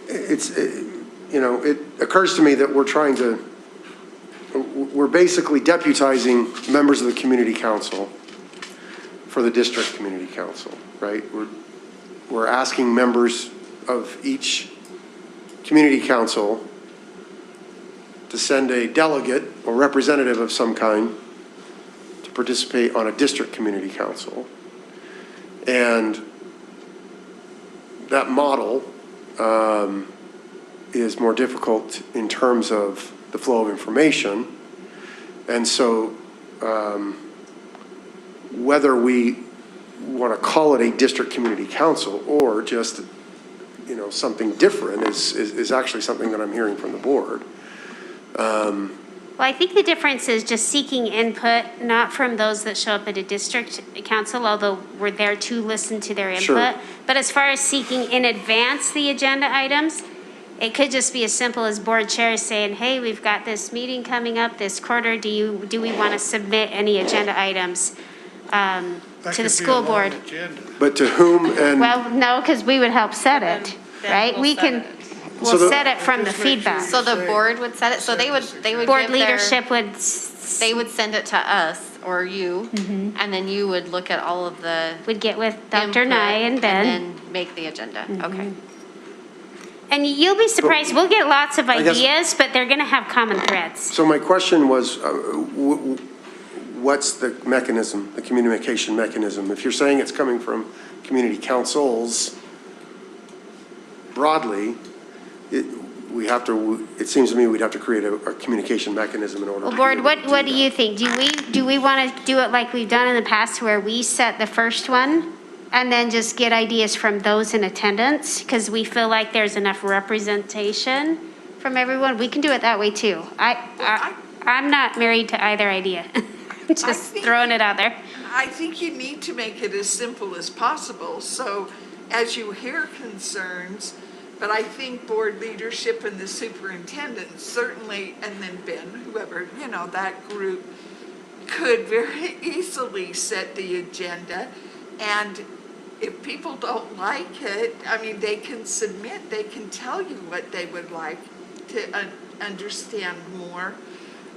It occurs to me that we're basically deputizing members of the community council for the district community council, right? We're asking members of each community council to send a delegate or representative of some kind to participate on a district community council. And that model is more difficult in terms of the flow of information. And so whether we want to call it a district community council or just, something different is actually something that I'm hearing from the board. Well, I think the difference is just seeking input, not from those that show up at a district council, although we're there to listen to their input. Sure. But as far as seeking in advance the agenda items, it could just be as simple as board chairs saying, hey, we've got this meeting coming up this quarter. Do we want to submit any agenda items to the school board? But to whom and? Well, no, because we would help set it, right? We'll set it from the feedback. So the board would set it, so they would Board give leadership would. they would send it to us or you, and then you would look at all of the. Would get with Dr. input Nye and Ben. And then make the agenda, okay. And you'll be surprised, we'll get lots of I guess- ideas, but they're going to have common threads. So my question was, what's the mechanism, the communication mechanism? If you're saying it's coming from community councils broadly, it seems to me we'd have to create a communication mechanism in order Well, to. board, what do you think? Do we want to do it like we've done in the past where we set the first one and then just get ideas from those in attendance? Because we feel like there's enough representation from everyone. We can do it that way too. I'm not married to either idea. Just throwing it out there. I think you need to make it as simple as possible. So as you hear concerns, but I think board leadership and the superintendent certainly, and then Ben, whoever, that group could very easily set the agenda. And if people don't like it, they can submit, they can tell you what they would like to understand more.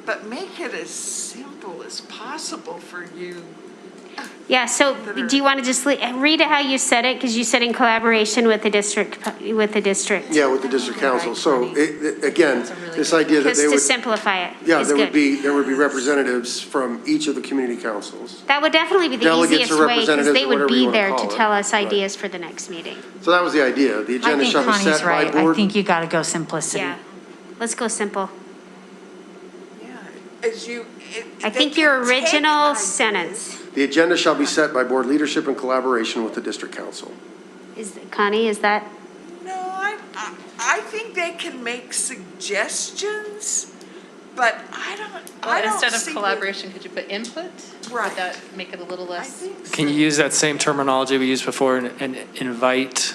But make it as simple as possible for you. Yeah, so do you want to just read it how you said it? Because you said in collaboration with the district. Yeah, with the district council. So again, this idea that Just they to would. simplify it. Yeah, is there would good. be representatives from each of the community councils. That would definitely be the Delegates easiest or way because representatives they or would whatever you be wanna there to call it. tell us Right. ideas for the next meeting. So that was the idea. The I agenda think shall be Connie's set by right. I board. think you got to go simplicity. Yeah, let's go simple. I they think can your take original ideas. sentence, The agenda shall be set by board leadership in collaboration with the district council. Connie, is that? No, I think they can make suggestions, but I don't Instead see of collaboration, could you put input? Right. Would that make it a little less? Can you use that same terminology we used before and invite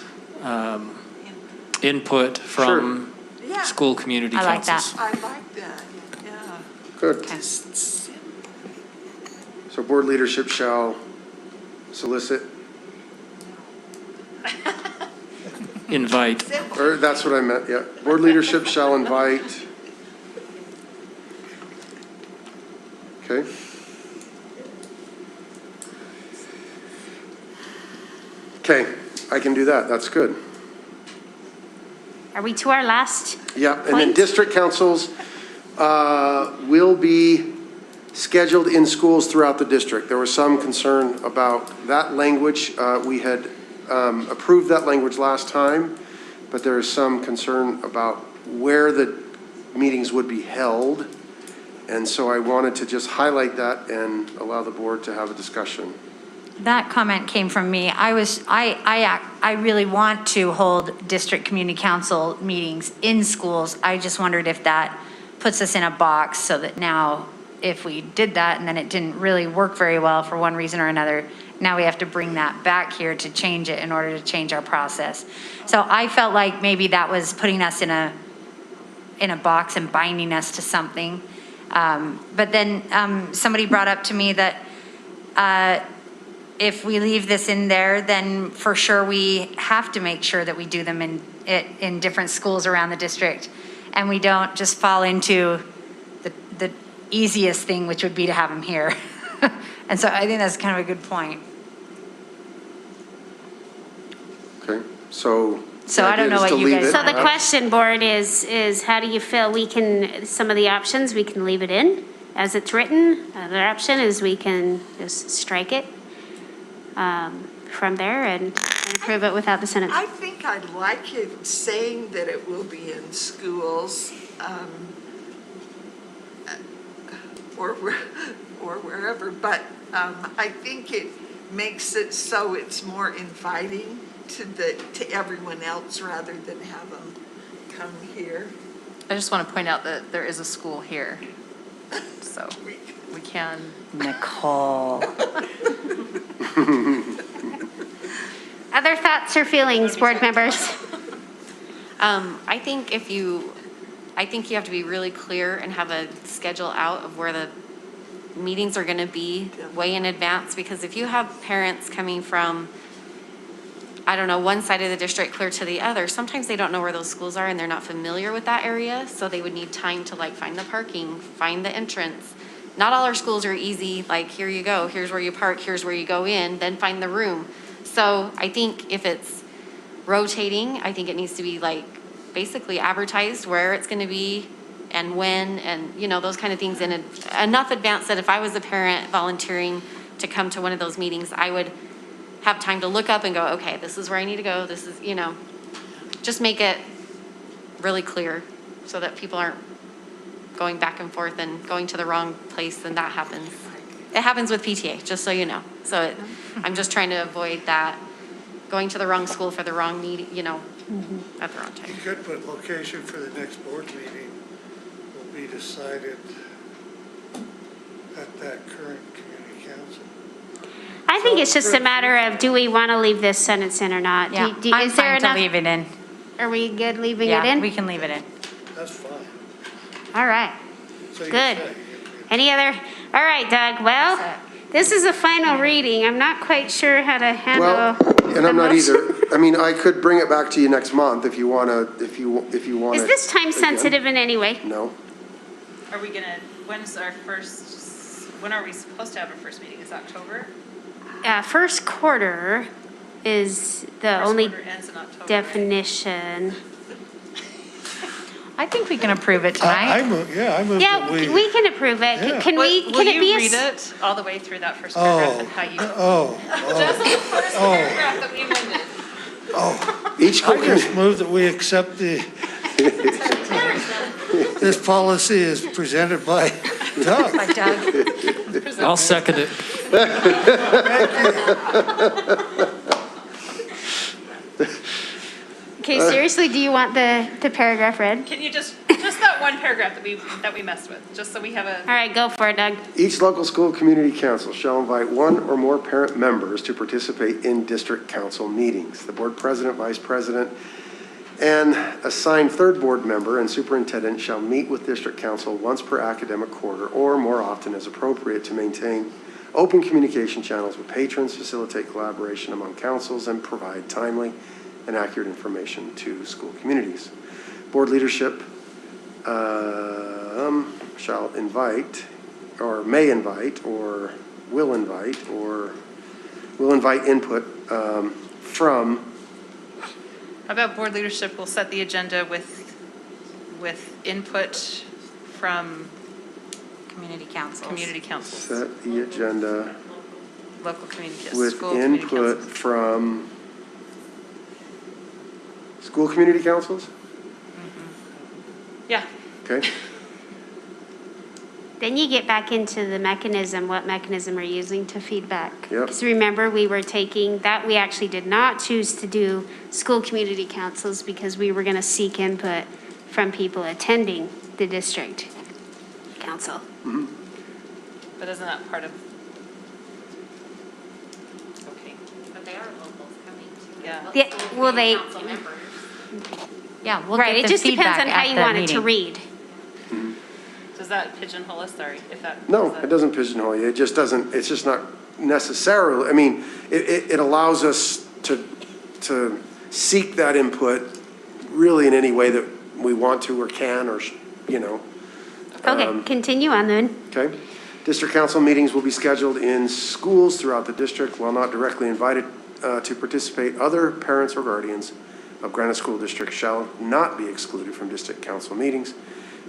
input from Yeah. school community I like councils? I like that, yeah. Good. Just simple. So board leadership shall solicit, Invite. or that's what I meant, yeah. Board leadership shall invite. Okay. Okay, I can do that. That's good. Are we to our last? Yeah, and then point? district councils will be scheduled in schools throughout the district. There was some concern about that language. We had approved that language last time, but there is some concern about where the meetings would be held. And so I wanted to just highlight that and allow the board to have a discussion. That comment came from me. I really want to hold district community council meetings in schools. I just wondered if that puts us in a box so that now if we did that and then it didn't really work very well for one reason or another, now we have to bring that back here to change it in order to change our process. So I felt like maybe that was putting us in a box and binding us to something. But then somebody brought up to me that if we leave this in there, then for sure we have to make sure that we do them in different schools around the district. And we don't just fall into the easiest thing, which would be to have them here. And so I think that's kind of a good point. Okay, so. I don't know what you guys. So the question, board, is how do you feel we can, some of the options, we can leave it in as it's written. Another option is we can just strike it from there and approve it without the sentence. I think I like it saying that it will be in schools, or wherever, but I think it makes it so it's more inviting to everyone else rather than have them come here. I just want to point out that there is a school here, so we can. Nicole. Other thoughts or feelings, board members? I think you have to be really clear and have a schedule out of where the meetings are going to be way in advance, because if you have parents coming from, I don't know, one side of the district clear to the other, sometimes they don't know where those schools are and they're not familiar with that area, so they would need time to like find the parking, find the entrance. Not all our schools are easy, like here you go, here's where you park, here's where you go in, then find the room. So I think if it's rotating, I think it needs to be like basically advertised where it's going to be and when, and you know, those kind of things in enough advance that if I was a parent volunteering to come to one of those meetings, I would have time to look up and go, okay, this is where I need to go. This is, you know, just make it really clear so that people aren't going back and forth and going to the wrong place, and that happens. It happens with PTA, just so you know. So I'm just trying to avoid that, going to the wrong school for the wrong meeting, you know, at the wrong time. You could put location for the next board meeting will be decided at that current community council. I think it's just a matter of, do we want to leave this sentence in or not? Yeah, I'm fine to leave it in. Are we good leaving it Yeah, in? we can leave it in. That's fine. All right, So you good. say, Any other? All right, Doug, well, this is a final reading. I'm not quite sure how to handle. Well, and I'm not either. I mean, I could bring it back to you next month if you want to, if you want. Is this time sensitive in any way? No. Are we gonna, when's our first, when are we supposed to have our first meeting? Is October? First quarter is the First only quarter ends in October, right? definition. I think we can approve it I tonight. move Yeah, that we can approve it. Yeah. Can we, Will can it be you a? read it all the way through that first paragraph and how you? Just the first paragraph that we amended. Each school I just move that we accept this policy is presented by Doug. By Doug. I'll second it. Okay, seriously, do you want the paragraph read? Can you just that one paragraph that we messed with, just so we have a. All right, go for it, Doug. Each local school community council shall invite one or more parent members to participate in district council meetings. The board president, vice president, and assigned third board member and superintendent shall meet with district council once per academic quarter or more often as appropriate to maintain open communication channels with patrons, facilitate collaboration among councils, and provide timely and accurate information to school communities. Board leadership shall invite, or may invite, or will invite input from How about board leadership will set the agenda with input from Community councils. community councils, Set the agenda local community, with school community input councils. from school community councils? Yeah. Okay. Then you get back into the mechanism, what mechanism we're using to feedback. Yep. Because remember, we were taking, that we actually did not choose to do school community councils because we were going to seek input from people attending the district council. Mm-hmm. But isn't that part of? Okay. But they are locals coming to. Yeah. Yeah, well, they, Council members. Yeah, we'll right, get it the just depends feedback on how at you the want it to meeting. read. Does that pigeonhole us? Sorry, if that. No, does that- it doesn't pigeonhole you. It just doesn't, it's just not necessarily, I mean, it allows us to seek that input really in any way that we want to or can or, you know. Okay, continue on then. Okay. District council meetings will be scheduled in schools throughout the district. While not directly invited to participate, other parents or guardians of Granite School District shall not be excluded from district council meetings.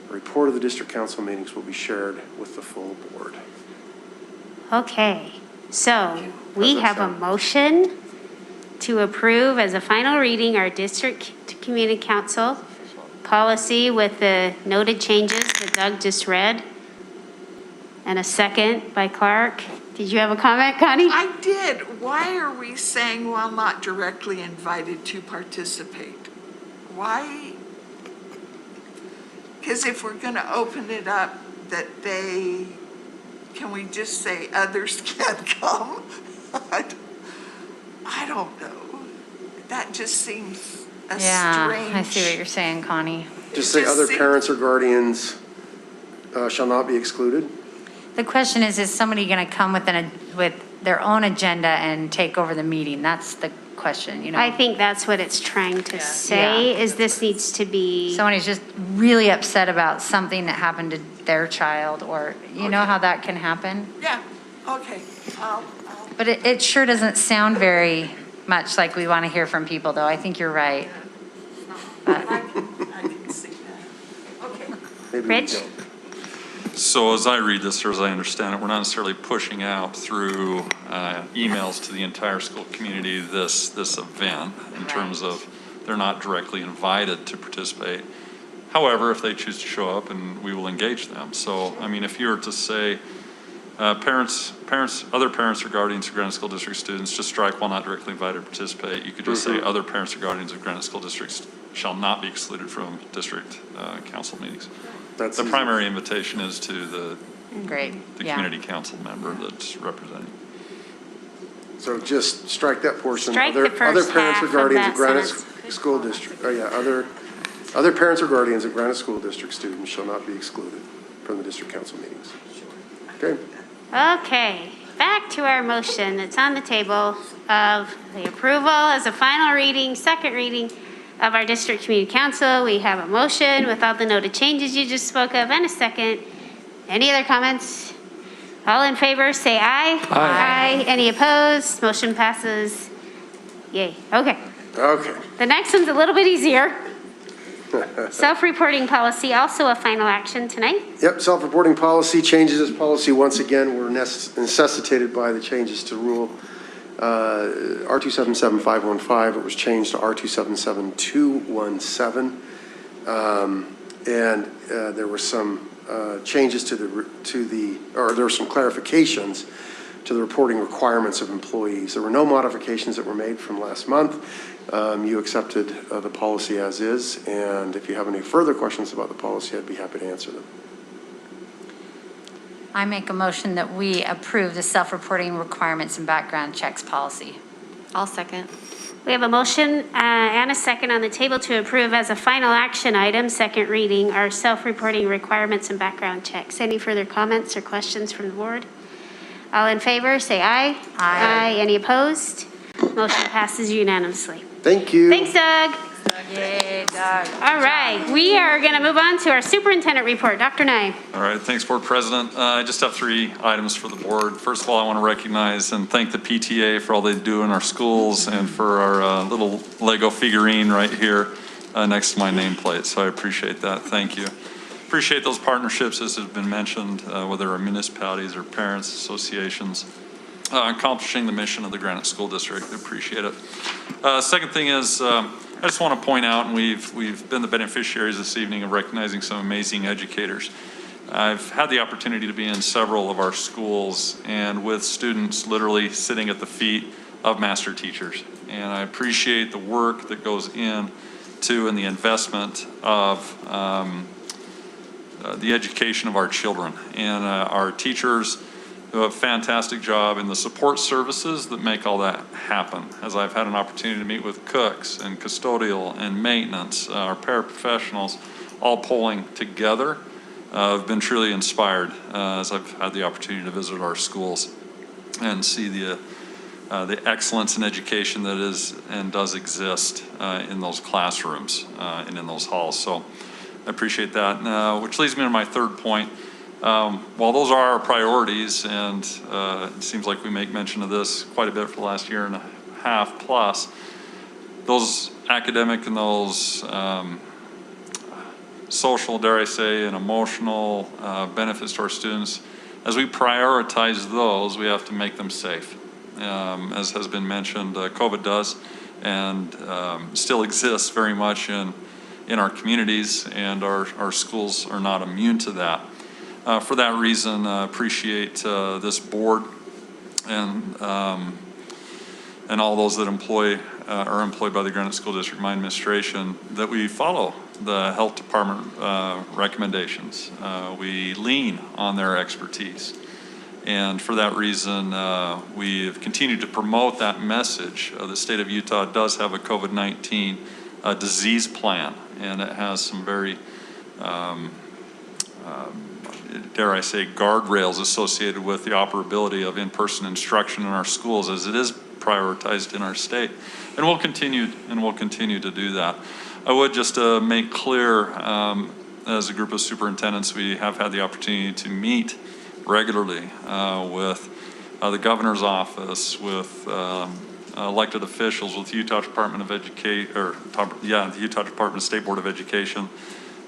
A report of the district council meetings will be shared with the full board. Okay, so we that have a sound? motion to approve as a final reading our district community council policy with the noted changes that Doug just read. And a second by Clark. Did you have a comment, Connie? I did. Why are we saying while not directly invited to participate? Why? Because if we're going to open it up, can we just say others can come? I don't know. That just seems a Yeah, strange. I see what you're saying, Connie. Just say other parents or guardians shall not be excluded? The question is somebody going to come with their own agenda and take over the meeting? That's the question, you know? I think that's what it's trying to say, Yeah. is this needs to be. Someone who's just really upset about something that happened to their child, or, you know how that can happen? Yeah, okay. But it sure doesn't sound very much like we want to hear from people, though. I think you're right. I can see that. Okay. Maybe we Rich? don't. So as I read this, or as I understand it, we're not necessarily pushing out through emails to the entire school community this event in terms of they're not directly invited to participate. However, if they choose to show up, and we will engage them. So, I mean, if you were to say other parents or guardians of Granite School District students, just strike while not directly invited to participate. You could just say other parents or guardians of Granite School Districts shall not be excluded from district council meetings. That's the easy. primary invitation is to the Great, yeah. community council member that's representing. So just strike that portion. Strike the Other first parents half or of guardians that of Granite sentence. School District, oh yeah, other parents or guardians of Granite School District students shall not be excluded from the district council meetings. Okay. Okay, back to our motion that's on the table of the approval as a final reading, second reading of our district community council. We have a motion with all the noted changes you just spoke of and a second. Any other comments? All in favor, say aye. Aye. Any opposed? Motion passes. Yay, okay. Okay. The next one's a little bit easier. Self-reporting policy, also a final action tonight. Yep, self-reporting policy changes this policy once again were necessitated by the changes to rule R277515. It was changed to R277217. And there were some changes there were some clarifications to the reporting requirements of employees. There were no modifications that were made from last month. You accepted the policy as is, and if you have any further questions about the policy, I'd be happy to answer them. I make a motion that we approve the self-reporting requirements and background checks policy. I'll second. We have a motion and a second on the table to approve as a final action item, second reading, our self-reporting requirements and background checks. Any further comments or questions from the board? All in favor, say aye. Aye. Any opposed? Motion passes unanimously. Thank you. Thanks, Doug. Yay. All right, we are going to move on to our superintendent report. Dr. Nye. All right, thanks, Board President. I just have 3 items for the board. First of all, I want to recognize and thank the PTA for all they do in our schools and for our little Lego figurine right here next to my nameplate. So I appreciate that. Thank you. Appreciate those partnerships, as has been mentioned, whether are municipalities or parents, associations, accomplishing the mission of the Granite School District. Appreciate it. Second thing is, I just want to point out, and we've been the beneficiaries this evening of recognizing some amazing educators. I've had the opportunity to be in several of our schools and with students literally sitting at the feet of master teachers. And I appreciate the work that goes into and the investment of the education of our children. And our teachers do a fantastic job in the support services that make all that happen. As I've had an opportunity to meet with cooks and custodial and maintenance, our paraprofessionals all pulling together, I've been truly inspired as I've had the opportunity to visit our schools and see the excellence in education that is and does exist in those classrooms and in those halls. So I appreciate that, which leads me to my third point. While those are our priorities, and it seems like we make mention of this quite a bit for the last year and a half plus, those academic and those social, dare I say, and emotional benefits to our students, as we prioritize those, we have to make them safe. As has been mentioned, COVID does and still exists very much in our communities, and our schools are not immune to that. For that reason, appreciate this board and all those that are employed by the Granite School District, my administration, that we follow the health department recommendations. We lean on their expertise. And for that reason, we have continued to promote that message. The state of Utah does have a COVID-19 disease plan, and it has some very, dare I say, guardrails associated with the operability of in-person instruction in our schools, as it is prioritized in our state. And we'll continue to do that. I would just make clear, as a group of superintendents, we have had the opportunity to meet regularly with the governor's office, with elected officials, with Utah Department of Education, the Utah Department of State Board of Education,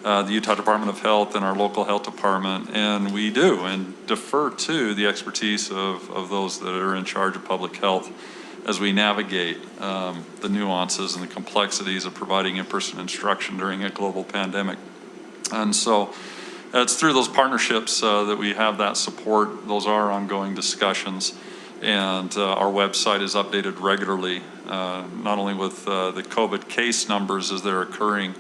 the Utah Department of Health, and our local health department. And we do and defer to the expertise of those that are in charge of public health as we navigate the nuances and the complexities of providing in-person instruction during a global pandemic. And so it's through those partnerships that we have that support. Those are ongoing discussions, and our website is updated regularly, not only with the COVID case numbers as they're occurring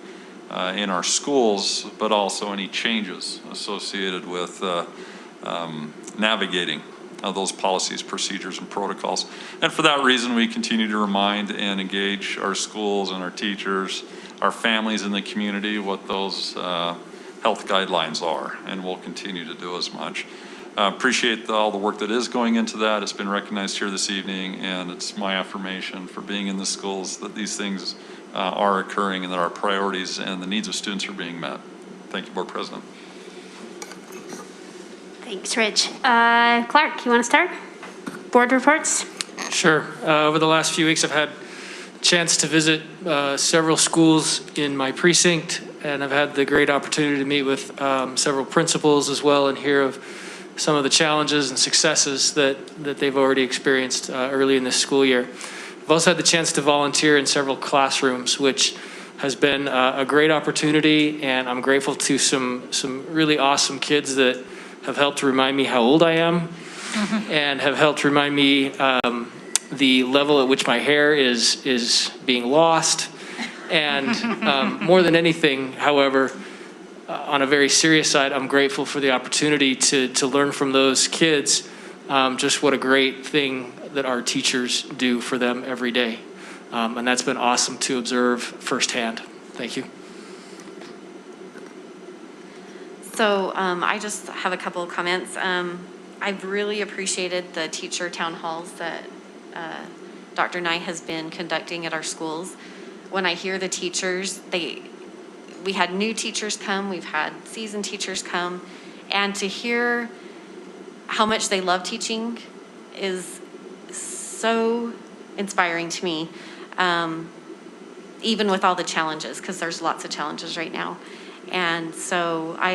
in our schools, but also any changes associated with navigating those policies, procedures, and protocols. And for that reason, we continue to remind and engage our schools and our teachers, our families in the community, what those health guidelines are, and we'll continue to do as much. Appreciate all the work that is going into that. It's been recognized here this evening, and it's my affirmation for being in the schools that these things are occurring and that our priorities and the needs of students are being met. Thank you, Board President. Thanks, Rich. Clark, you want to start? Board reports? Sure. Over the last few weeks, I've had a chance to visit several schools in my precinct, and I've had the great opportunity to meet with several principals as well and hear of some of the challenges and successes that they've already experienced early in this school year. I've also had the chance to volunteer in several classrooms, which has been a great opportunity, and I'm grateful to some really awesome kids that have helped remind me how old I am and have helped remind me the level at which my hair is being lost. And more than anything, however, on a very serious side, I'm grateful for the opportunity to learn from those kids just what a great thing that our teachers do for them every day. And that's been awesome to observe firsthand. Thank you. So I just have a couple of comments. I've really appreciated the teacher town halls that Dr. Nye has been conducting at our schools. when I hear the teachers, we had new teachers come, we've had seasoned teachers come, and to hear how much they love teaching is so inspiring to me, even with all the challenges, because there's lots of challenges right now. And so I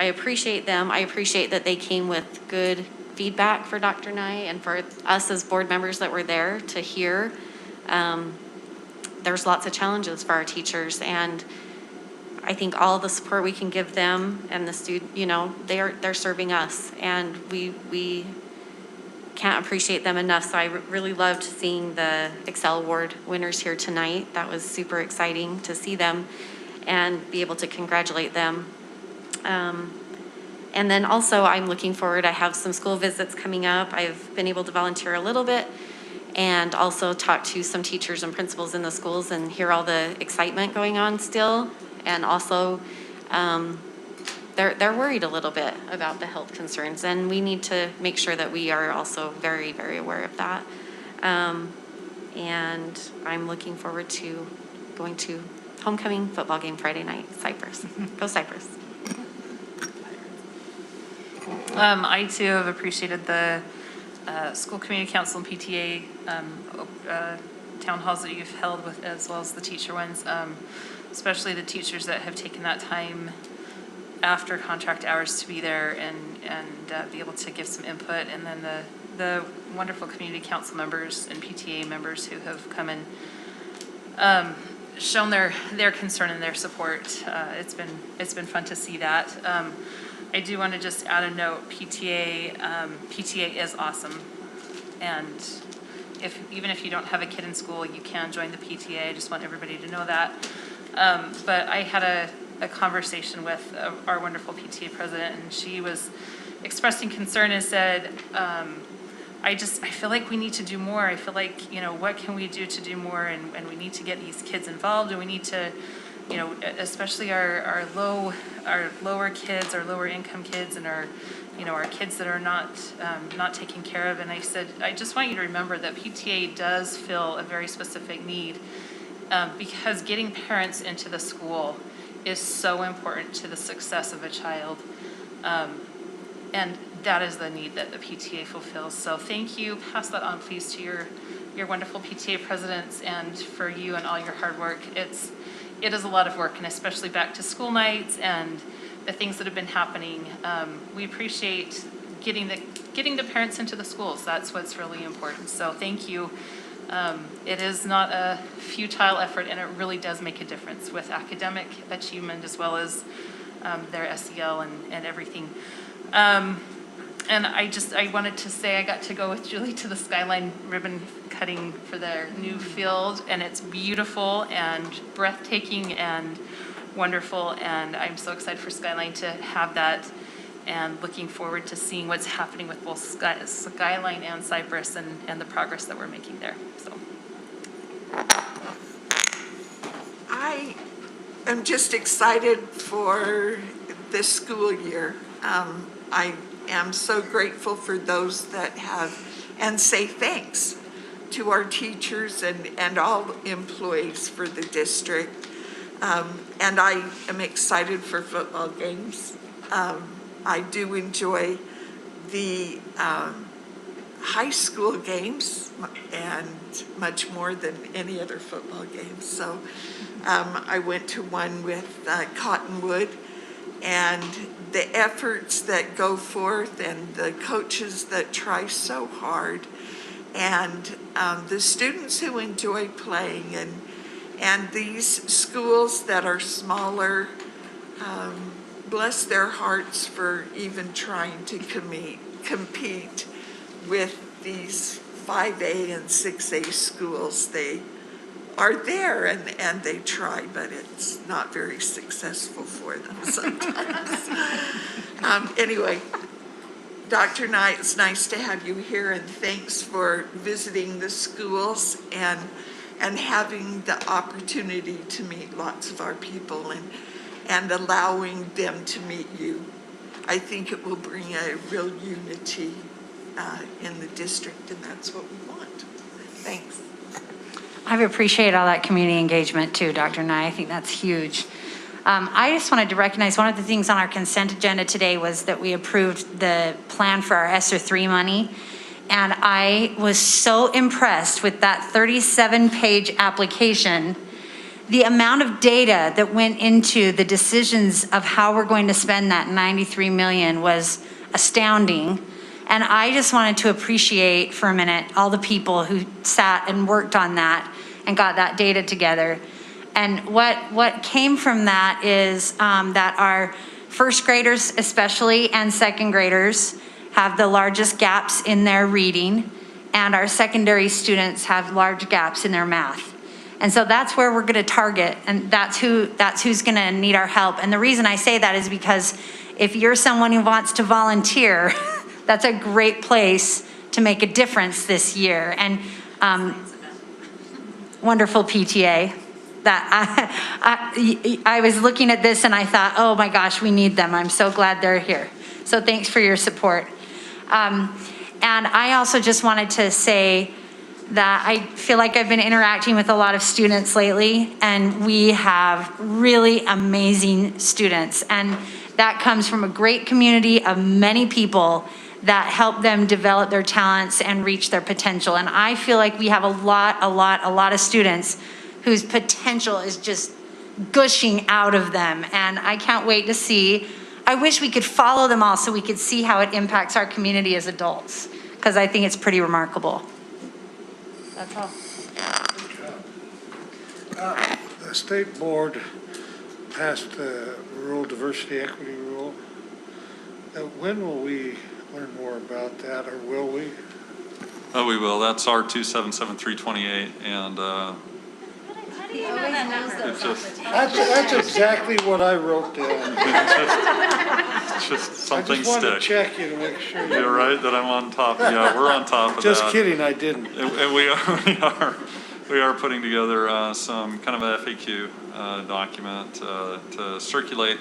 appreciate them. I appreciate that they came with good feedback for Dr. Nye and for us as board members that were there to hear. There's lots of challenges for our teachers, and I think all the support we can give them and the student, they're serving us, and we can't appreciate them enough. So I really loved seeing the Excel Award winners here tonight. That was super exciting to see them and be able to congratulate them. And then also I'm looking forward, I have some school visits coming up. I've been able to volunteer a little bit and also talk to some teachers and principals in the schools and hear all the excitement going on still. And also, they're worried a little bit about the health concerns, and we need to make sure that we are also very, very aware of that. And I'm looking forward to going to homecoming football game Friday night, Cypress. Go Cypress. I too have appreciated the school community council and PTA town halls that you've held with, as well as the teacher ones, especially the teachers that have taken that time after contract hours to be there and be able to give some input, and then the wonderful community council members and PTA members who have come and shown their concern and their support. It's been fun to see that. I do want to just add a note. PTA is awesome, and even if you don't have a kid in school, you can join the PTA. I just want everybody to know that. But I had a conversation with our wonderful PTA president, and she was expressing concern and said, I feel like we need to do more. I feel like, what can we do to do more? And we need to get these kids involved, and we need to, especially our lower kids, our lower income kids, and our kids that are not taken care of. And I said, I just want you to remember that PTA does fill a very specific need, because getting parents into the school is so important to the success of a child. And that is the need that the PTA fulfills. So thank you. Pass that on, please, to your wonderful PTA presidents, and for you and all your hard work. It is a lot of work, and especially back to school nights and the things that have been happening. We appreciate getting the parents into the schools. That's what's really important. So thank you. It is not a futile effort, and it really does make a difference with academic achievement as well as their SEL and everything. And I wanted to say I got to go with Julie to the Skyline ribbon cutting for their new field, and it's beautiful and breathtaking and wonderful, and I'm so excited for Skyline to have that, and looking forward to seeing what's happening with both Skyline and Cypress and the progress that we're making there. So I am just excited for this school year. I am so grateful for those that have, and say thanks to our teachers and all employees for the district. And I am excited for football games. I do enjoy the high school games and much more than any other football games. So I went to one with Cottonwood, and the efforts that go forth and the coaches that try so hard, and the students who enjoy playing, and these schools that are smaller, bless their hearts for even trying to compete with these 5A and 6A schools. They are there and they try, but it's not very successful for them sometimes. Anyway, Dr. Knight, it's nice to have you here, and thanks for visiting the schools and having the opportunity to meet lots of our people and allowing them to meet you. I think it will bring a real unity in the district, and that's what we want. Thanks. I've appreciated all that community engagement too, Dr. Nye. I think that's huge. I just wanted to recognize one of the things on our consent agenda today was that we approved the plan for our ESSER 3 money. And I was so impressed with that 37-page application. The amount of data that went into the decisions of how we're going to spend that $93 million was astounding. And I just wanted to appreciate for a minute all the people who sat and worked on that and got that data together. And what came from that is that our first graders especially and second graders have the largest gaps in their reading, and our secondary students have large gaps in their math. And so that's where we're going to target, and that's who's going to need our help. And the reason I say that is because if you're someone who wants to volunteer, that's a great place to make a difference this year. And wonderful PTA. That I was looking at this and I thought, oh my gosh, we need them. I'm so glad they're here. So thanks for your support. And I also just wanted to say that I feel like I've been interacting with a lot of students lately, and we have really amazing students. And that comes from a great community of many people that help them develop their talents and reach their potential. And I feel like we have a lot of students whose potential is just gushing out of them. And I can't wait to see. I wish we could follow them all so we could see how it impacts our community as adults, because I think it's pretty remarkable. That's all. The state board passed the rural diversity equity rule. When will we learn more about that, or will we? Oh, we will. That's our 277328, and That's exactly what I wrote down. it's just something I just wanted to stick. check you to make sure. You're right that I'm on top. Yeah, we're on top of Just that. kidding, I didn't. And we are putting together some kind of a FAQ document to circulate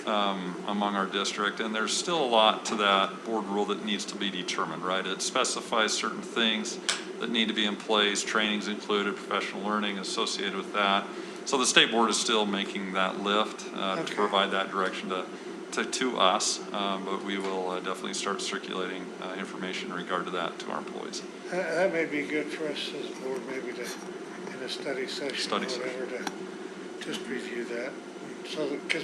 among our district, and there's still a lot to that board rule that needs to be determined, right? It specifies certain things that need to be in place, trainings included, professional learning associated with that. So the state board is still making that lift to provide that direction to us, but we will definitely start circulating information in regard to that to our employees. That may be good for us as a board, maybe to, in a study session or whatever, to just review that. So, because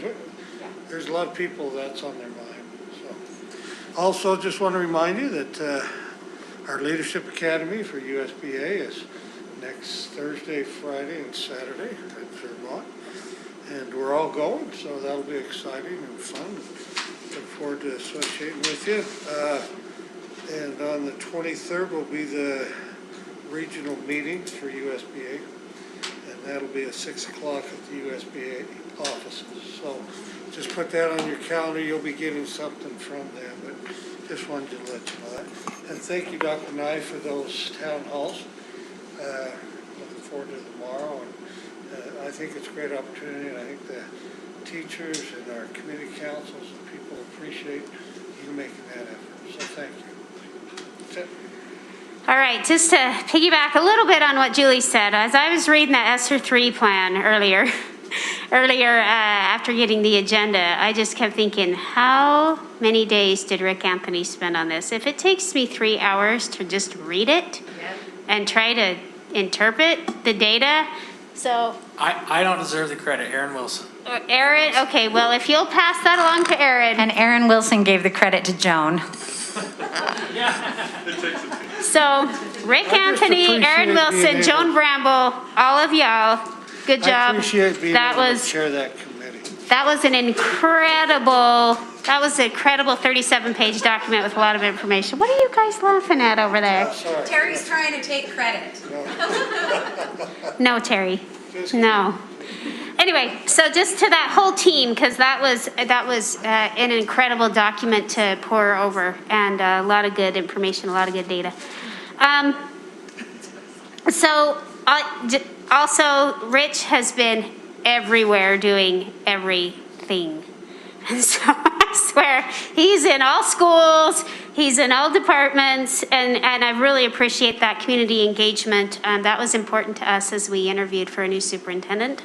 there's a lot of people that's on their mind. So, also just want to remind you that our Leadership Academy for USBA is next Thursday, Friday, and Saturday at Vermont. And we're all going, so that'll be exciting and fun. Look forward to associating with you. And on the 23rd will be the regional meetings for USBA. And that'll be at 6 o'clock at the USBA offices. So just put that on your calendar. You'll be getting something from them. But just wanted to let you know that. And thank you, Dr. Nye, for those town halls. Looking forward to tomorrow. And I think it's a great opportunity, and I think the teachers and our community councils and people appreciate you making that effort. So thank you. That's it. All right, just to piggyback a little bit on what Julie said, as I was reading the ESSER 3 plan earlier after getting the agenda, I just kept thinking, how many days did Rick Anthony spend on this? If it takes me 3 hours to just read it and try to interpret the data, so. I don't deserve the credit, Aaron Wilson. Aaron, okay, well, if you'll pass that along to Aaron. And Aaron Wilson gave the credit to Joan. So, Rick Anthony, Aaron Wilson, Joan Bramble, all of y'all, good job. I appreciate being able to chair that committee. That was an incredible 37-page document with a lot of information. What are you guys laughing at over there? Terry's trying to take credit. No, Terry, no. Anyway, so just to that whole team, because that was an incredible document to pour over, and a lot of good information, a lot of good data. So also, Rich has been everywhere doing everything. And so I swear, he's in all schools, he's in all departments, and I really appreciate that community engagement. That was important to us as we interviewed for a new superintendent.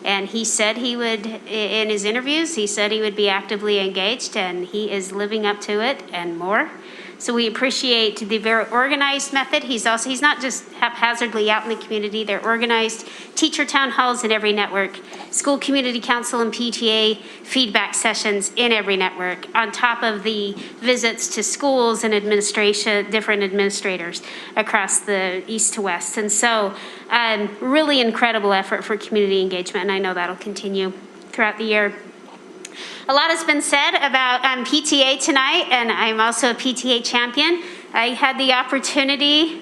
And he said he would, in his interviews, he said he would be actively engaged, and he is living up to it and more. So we appreciate the very organized method. He's not just haphazardly out in the community. They're organized teacher town halls in every network, school community council and PTA feedback sessions in every network, on top of the visits to schools and administration, different administrators across the east to west. And so really incredible effort for community engagement, and I know that'll continue throughout the year. A lot has been said about PTA tonight, and I'm also a PTA champion. I had the opportunity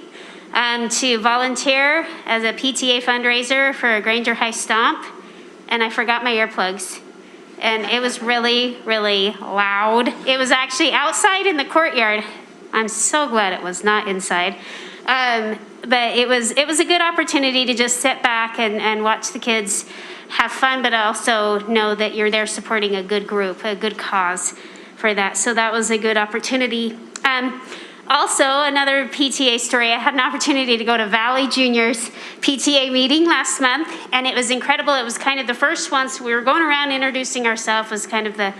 to volunteer as a PTA fundraiser for a Granger High Stomp, and I forgot my earplugs. And it was really, really loud. It was actually outside in the courtyard. I'm so glad it was not inside. But it was a good opportunity to just sit back and watch the kids have fun, but also know that you're there supporting a good group, a good cause for that. So that was a good opportunity. Also, another PTA story, I had an opportunity to go to Valley Junior's PTA meeting last month, and it was incredible. It was kind of the first one, so we were going around introducing ourselves as kind of the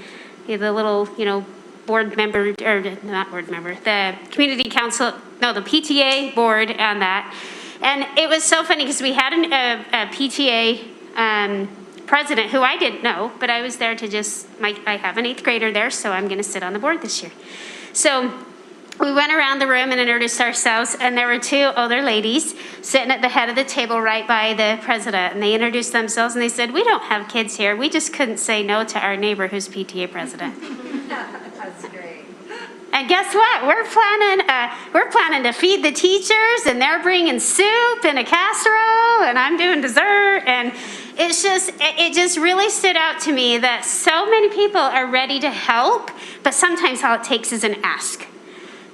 little, board member, or not board member, the community council, no, the PTA board on that. And it was so funny because we had a PTA president who I didn't know, but I was there to I have an 8th grader there, so I'm going to sit on the board this year. So we went around the room and introduced ourselves, and there were 2 older ladies sitting at the head of the table right by the president, and they introduced themselves, and they said, "We don't have kids here. We just couldn't say no to our neighbor who's PTA president." That's great. And guess what? We're planning to feed the teachers, and they're bringing soup and a casserole, and I'm doing dessert, and it just really stood out to me that so many people are ready to help, but sometimes all it takes is an ask.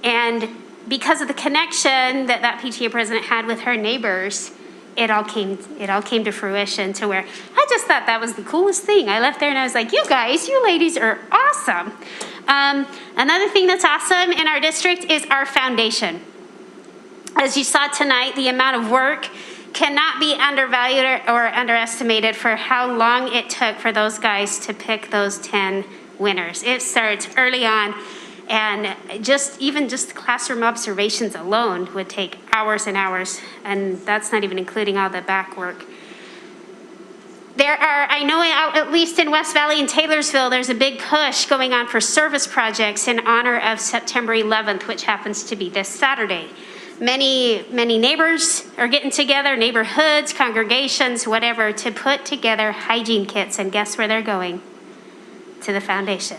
And because of the connection that PTA president had with her neighbors, it all came to fruition, to where I just thought that was the coolest thing. I left there and I was like, you ladies are awesome. Another thing that's awesome in our district is our foundation. As you saw tonight, the amount of work cannot be undervalued or underestimated for how long it took for those guys to pick those 10 winners. It starts early on, and even just classroom observations alone would take hours and hours, and that's not even including all the back work. I know at least in West Valley and Taylorsville, there's a big push going on for service projects in honor of September 11th, which happens to be this Saturday. Many neighbors are getting together, neighborhoods, congregations, whatever, to put together hygiene kits, and guess where they're going? To the foundation.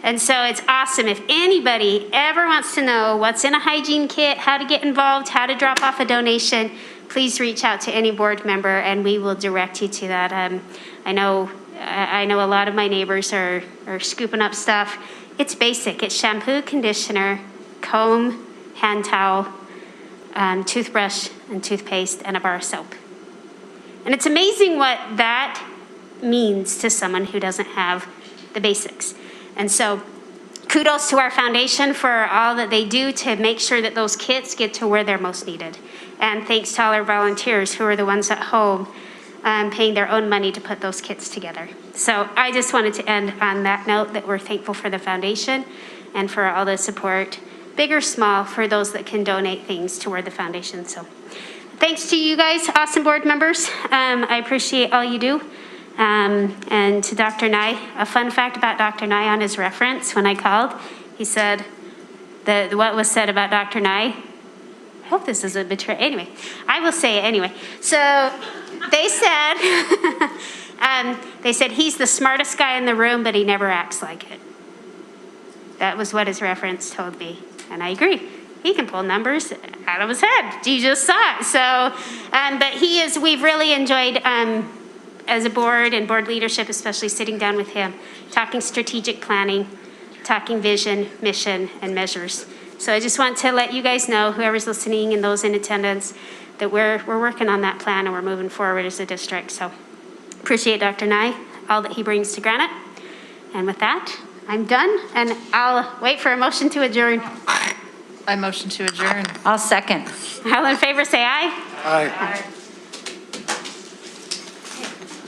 And so it's awesome. If anybody ever wants to know what's in a hygiene kit, how to get involved, how to drop off a donation, please reach out to any board member and we will direct you to that. I know a lot of my neighbors are scooping up stuff. It's basic. It's shampoo, conditioner, comb, hand towel, toothbrush and toothpaste, and a bar of soap. And it's amazing what that means to someone who doesn't have the basics. And so kudos to our foundation for all that they do to make sure that those kits get to where they're most needed. And thanks to all our volunteers who are the ones at home paying their own money to put those kits together. So I just wanted to end on that note, that we're thankful for the foundation and for all the support, big or small, for those that can donate things toward the foundation. So thanks to you guys, awesome board members. I appreciate all you do. And to Dr. Nye, a fun fact about Dr. Nye on his reference, when I called, he said what was said about Dr. Nye. I hope this isn't betrayal. Anyway, I will say it anyway. So they said he's the smartest guy in the room, but he never acts like it. That was what his reference told me, and I agree. He can pull numbers out of his head. You just saw it. So, but we've really enjoyed, as a board and board leadership, especially sitting down with him, talking strategic planning, talking vision, mission, and measures. So I just want to let you guys know, whoever's listening and those in attendance, that we're working on that plan and we're moving forward as a district. So appreciate Dr. Nye, all that he brings to Granite. And with that, I'm done, and I'll wait for a motion to adjourn. I motion to adjourn. I'll second. All in favor, say aye. Aye.